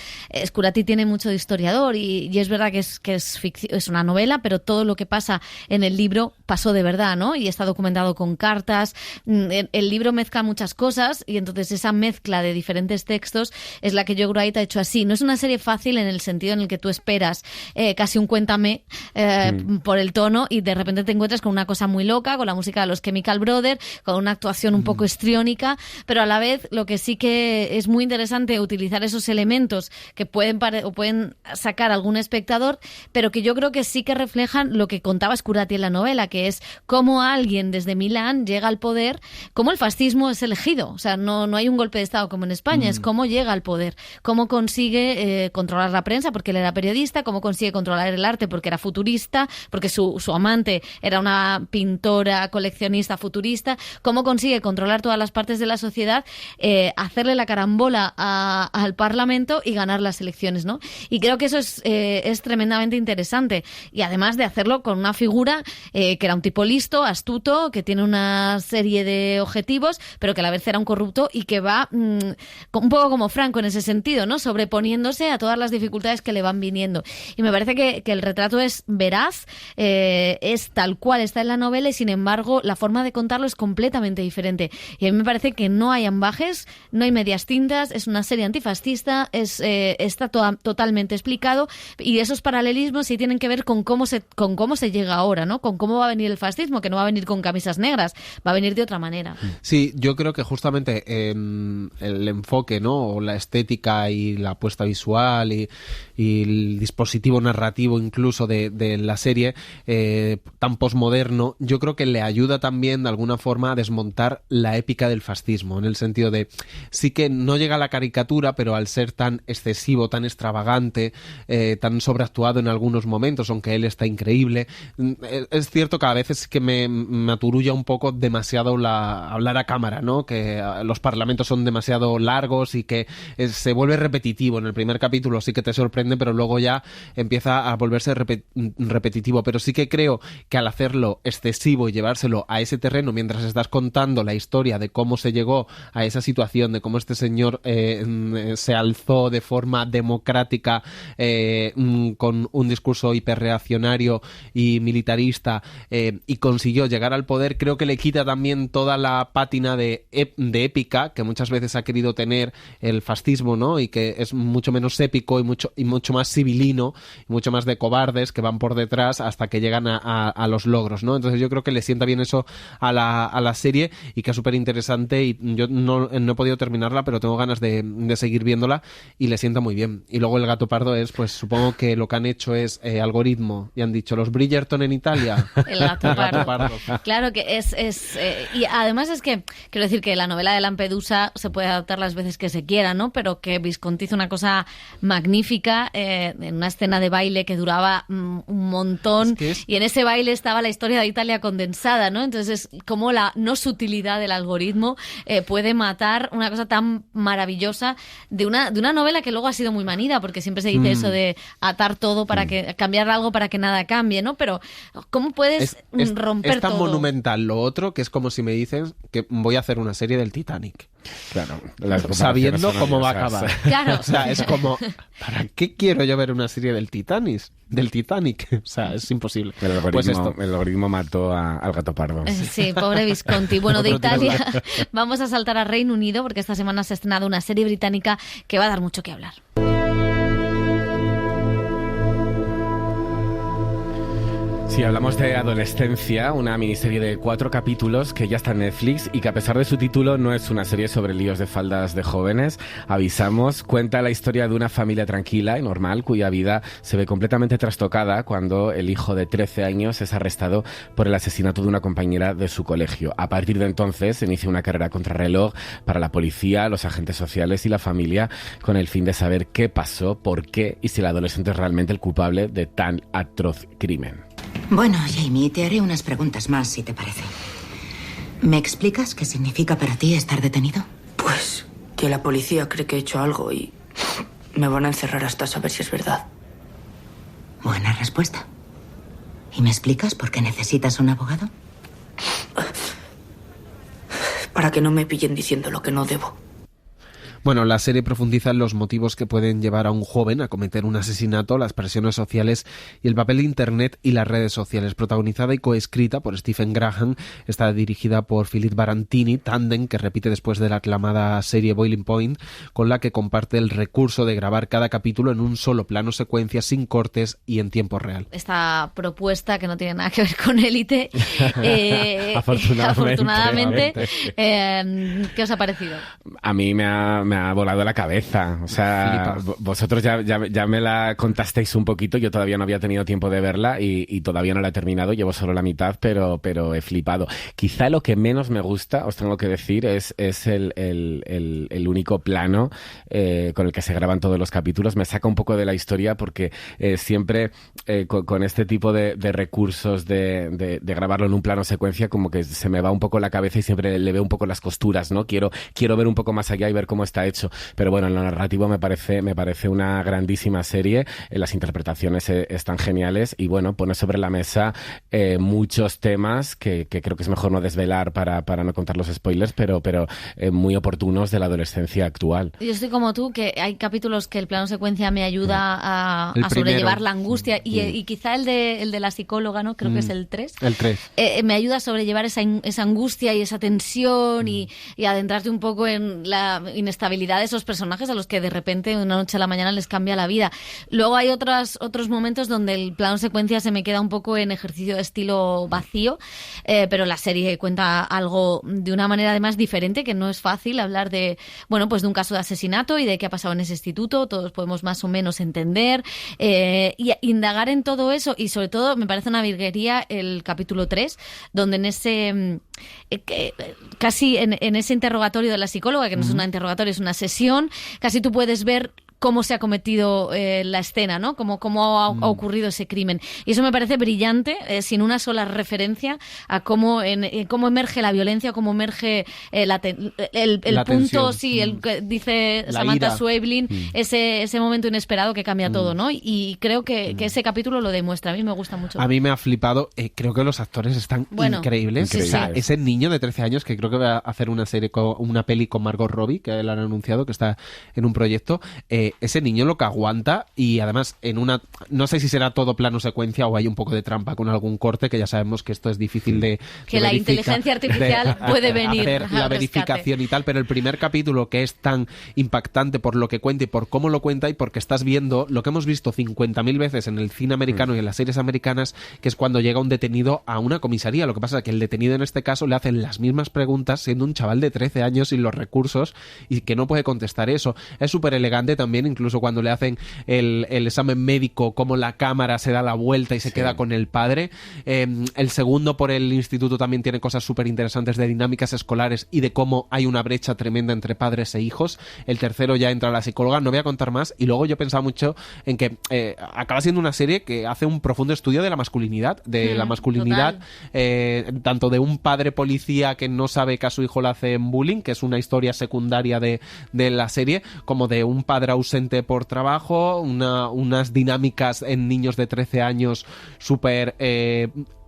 Scurati tiene mucho de historiador y es verdad que es ficción, es una novela, pero todo lo que pasa en el libro pasó de verdad, ¿no? Y está documentado con cartas. El libro mezcla muchas cosas y entonces esa mezcla de diferentes textos es la que Joe Wright ha hecho así. No es una serie fácil en el sentido en el que tú esperas casi un cuéntame por el tono y de repente te encuentras con una cosa muy loca, con la música de los Chemical Brothers, con una actuación un poco histriónica, pero a la vez lo que sí que es muy interesante utilizar esos elementos que pueden sacar a algún espectador, pero que yo creo que sí que reflejan lo que contaba Scurati en la novela, que es cómo alguien desde Milán llega al poder, cómo el fascismo es elegido. O sea, no hay un golpe de Estado como en España, es cómo llega al poder, cómo consigue controlar la prensa porque él era periodista, cómo consigue controlar el arte porque era futurista, porque su amante era una pintora, coleccionista futurista, cómo consigue controlar todas las partes de la sociedad, hacerle la carambola al Parlamento y ganar las elecciones, ¿no? Y creo que eso es tremendamente interesante. Y además de hacerlo con una figura que era un tipo listo, astuto, que tiene una serie de objetivos, pero que a la vez era un corrupto y que va un poco como Franco en ese sentido, ¿no? Sobreponiéndose a todas las dificultades que le van viniendo. Y me parece que el retrato es veraz, es tal cual está en la novela y sin embargo la forma de contarlo es completamente diferente. Y a mí me parece que no hay ambajes, no hay medias tintas, es una serie antifascista, está totalmente explicado y esos paralelismos sí tienen que ver con cómo se llega ahora, ¿no? Con cómo va a venir el fascismo, que no va a venir con camisas negras, va a venir de otra manera. Sí, yo creo que justamente el enfoque, ¿no? O la estética y la apuesta visual y el dispositivo narrativo incluso de la serie tan posmoderno, yo creo que le ayuda también de alguna forma a desmontar la épica del fascismo, en el sentido de sí que no llega a la caricatura, pero al ser tan excesivo, tan extravagante, tan sobreactuado en algunos momentos, aunque él está increíble, es cierto que a veces que me aturulla un poco demasiado hablar a cámara, ¿no? Que los parlamentos son demasiado largos y que se vuelve repetitivo. En el primer capítulo sí que te sorprende, pero luego ya empieza a volverse repetitivo. Pero sí que creo que al hacerlo excesivo y llevárselo a ese terreno mientras estás contando la historia de cómo se llegó a esa situación, de cómo este señor se alzó de forma democrática con un discurso hiperreaccionario y militarista y consiguió llegar al poder, creo que le quita también toda la pátina de épica que muchas veces ha querido tener el fascismo, ¿no? Y que es mucho menos épico y mucho más civilino, y mucho más de cobardes que van por detrás hasta que llegan a los logros, ¿no? Entonces yo creo que le sienta bien eso a la serie y que es súper interesante, y yo no he podido terminarla, pero tengo ganas de seguir viéndola y le sienta muy bien. Y luego El gato pardo es, pues supongo que lo que han hecho es algoritmo y han dicho los Bridgerton en Italia. El gato pardo. Claro que es y además es que quiero decir que la novela de Lampedusa se puede adaptar las veces que se quiera, ¿no? Pero que Visconti hizo una cosa magnífica en una escena de baile que duraba un montón, y en ese baile estaba la historia de Italia condensada, ¿no? Entonces como la no sutilidad del algoritmo puede matar una cosa tan maravillosa de una novela que luego ha sido muy manida, porque siempre se dice eso de atar todo para que cambiar algo para que nada cambie, ¿no? Pero ¿cómo puedes romper es tan todo? Monumental lo otro, que es como si me dicen que voy a hacer una serie del Titanic. Claro, sabiendo cómo va a acabar. Claro. O sea, es como, ¿para qué quiero yo ver una serie del Titanic? O sea, es imposible. El algoritmo mató al gato pardo. Sí, pobre Visconti. Bueno, de Italia vamos a saltar a Reino Unido, porque esta semana se ha estrenado una serie británica que va a dar mucho que hablar. Sí, hablamos de Adolescencia, una miniserie de 4 capítulos que ya está en Netflix y que, a pesar de su título, no es una serie sobre líos de faldas de jóvenes. Avisamos, cuenta la historia de una familia tranquila y normal cuya vida se ve completamente trastocada cuando el hijo de 13 años es arrestado por el asesinato de una compañera de su colegio. A partir de entonces se inicia una carrera contrarreloj para la policía, los agentes sociales y la familia, con el fin de saber qué pasó, por qué y si el adolescente es realmente el culpable de tan atroz crimen. Bueno, Jamie, te haré unas preguntas más, si te parece. ¿Me explicas qué significa para ti estar detenido? Pues que la policía cree que he hecho algo y me van a encerrar hasta saber si es verdad. Buena respuesta. ¿Y me explicas por qué necesitas un abogado? Para que no me pillen diciendo lo que no debo. Bueno, la serie profundiza en los motivos que pueden llevar a un joven a cometer un asesinato, las presiones sociales y el papel de Internet y las redes sociales. Protagonizada y coescrita por Stephen Graham, está dirigida por Philip Barantini, tándem que repite después de la aclamada serie Boiling Point, con la que comparte el recurso de grabar cada capítulo en un solo plano secuencia, sin cortes y en tiempo real. Esta propuesta, que no tiene nada que ver con Élite, afortunadamente. ¿Qué os ha parecido? A mí me ha volado la cabeza. O sea, vosotros ya me la contasteis un poquito. Yo todavía no había tenido tiempo de verla y todavía no la he terminado. Llevo solo la mitad, pero he flipado. Quizá lo que menos me gusta, os tengo que decir, es el único plano con el que se graban todos los capítulos. Me saca un poco de la historia porque siempre con este tipo de recursos de grabarlo en un plano secuencia, como que se me va un poco la cabeza y siempre le veo un poco las costuras, ¿no? Quiero ver un poco más allá y ver cómo está hecho. Pero bueno, en lo narrativo me parece una grandísima serie. Las interpretaciones están geniales y bueno, pone sobre la mesa muchos temas que creo que es mejor no desvelar para no contar los spoilers, pero muy oportunos de la adolescencia actual. Yo estoy como tú, que hay capítulos que el plano secuencia me ayuda a sobrellevar la angustia y quizá el de la psicóloga, ¿no? Creo que es el 3. El 3. Me ayuda a sobrellevar esa angustia y esa tensión y adentrarte un poco en la inestabilidad vulnerabilidad de esos personajes a los que de repente de una noche a la mañana les cambia la vida. Luego hay otros momentos donde el plano secuencia se me queda un poco en ejercicio de estilo vacío, pero la serie cuenta algo de una manera además diferente, que no es fácil hablar de, bueno, pues de un caso de asesinato y de qué ha pasado en ese instituto. Todos podemos más o menos entender y indagar en todo eso, y sobre todo me parece una virguería el capítulo 3, donde en ese casi en ese interrogatorio de la psicóloga, que no es un interrogatorio, es una sesión, casi tú puedes ver cómo se ha cometido la escena, ¿no? Cómo ha ocurrido ese crimen. Y eso me parece brillante, sin una sola referencia a cómo emerge la violencia, cómo emerge el punto, tensión. Sí, el que dice la Samantha Schweblin, ese momento inesperado que cambia todo, ¿no? Y creo que ese capítulo lo demuestra. A mí me gusta mucho. A mí me ha flipado. Creo que los actores están increíbles. Sí. O sea, ese niño de 13 años que creo que va a hacer una peli con Margot Robbie, que le han anunciado que está en un proyecto. Ese niño lo que aguanta, y además no sé si será todo plano secuencia o hay un poco de trampa con algún corte, que ya sabemos que esto es difícil de la inteligencia artificial puede venir hacer la verificación y tal, pero el primer capítulo, que es tan impactante por lo que cuenta y por cómo lo cuenta, y porque estás viendo lo que hemos visto 50.000 veces en el cine americano y en las series americanas, que es cuando llega un detenido a una comisaría. Lo que pasa es que el detenido en este caso le hacen las mismas preguntas siendo un chaval de 13 años sin los recursos y que no puede contestar eso. Es súper elegante también, incluso cuando le hacen el examen médico, cómo la cámara se da la vuelta y se queda con el padre. El segundo, por el instituto, también tiene cosas súper interesantes de dinámicas escolares y de cómo hay una brecha tremenda entre padres e hijos. El tercero ya entra la psicóloga, no voy a contar más. Y luego yo pensaba mucho en que acaba siendo una serie que hace un profundo estudio de la masculinidad, tanto de un padre policía que no sabe que a su hijo le hacen bullying, que es una historia secundaria de la serie, como de un padre ausente por trabajo, unas dinámicas en niños de 13 años súper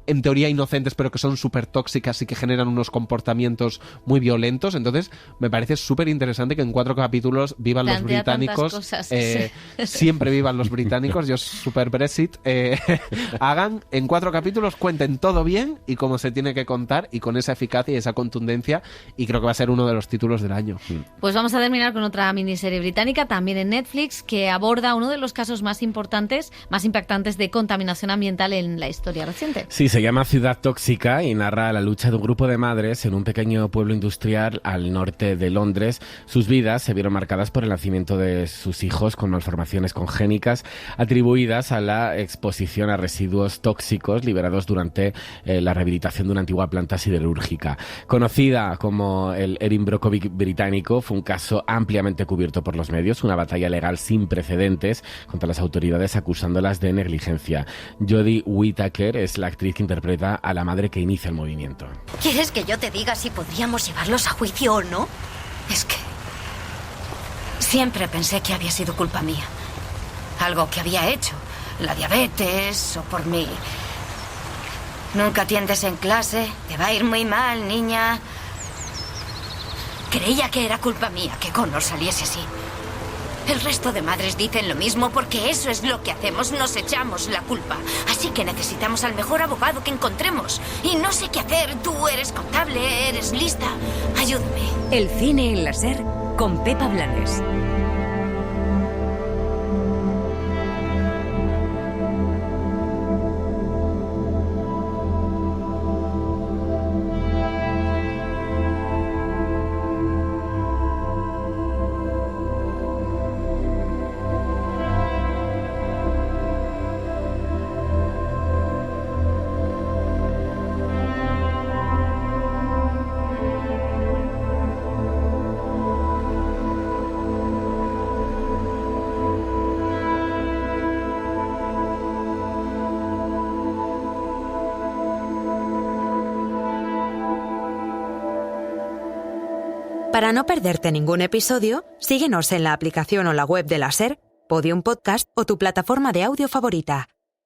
en teoría inocentes, pero que son súper tóxicas y que generan unos comportamientos muy violentos. Entonces me parece súper interesante que en 4 capítulos vivan los británicos, siempre vivan los británicos, yo súper Brexit, hagan en 4 capítulos, cuenten todo bien y como se tiene que contar, y con esa eficacia y esa contundencia, y creo que va a ser uno de los títulos del año. Pues vamos a terminar con otra miniserie británica, también en Netflix, que aborda uno de los casos más importantes, más impactantes de contaminación ambiental en la historia reciente. Sí, se llama Ciudad Tóxica y narra la lucha de un grupo de madres en un pequeño pueblo industrial al norte de Londres. Sus vidas se vieron marcadas por el nacimiento de sus hijos con malformaciones congénicas atribuidas a la exposición a residuos tóxicos liberados durante la rehabilitación de una antigua planta siderúrgica. Conocida como el Erin Brockovich británico, fue un caso ampliamente cubierto por los medios, una batalla legal sin precedentes contra las autoridades acusándolas de negligencia. Jodie Whittaker es la actriz que interpreta a la madre que inicia el movimiento. ¿Quieres que yo te diga si podríamos llevarlos a juicio o no? Es que siempre pensé que había sido culpa mía. Algo que había hecho. La diabetes o por mí. Nunca atiendes en clase. Te va a ir muy mal, niña. Creía que era culpa mía que Connor saliese así. El resto de madres dicen lo mismo porque eso es lo que hacemos, nos echamos la culpa. Así que necesitamos al mejor abogado que encontremos. Y no sé qué hacer, tú eres contable, eres lista. Ayúdame. El cine en la SER con Pepa Blanes. Para no perderte ningún episodio, síguenos en la aplicación o la web de la SER, Podium Podcast o tu plataforma de audio favorita.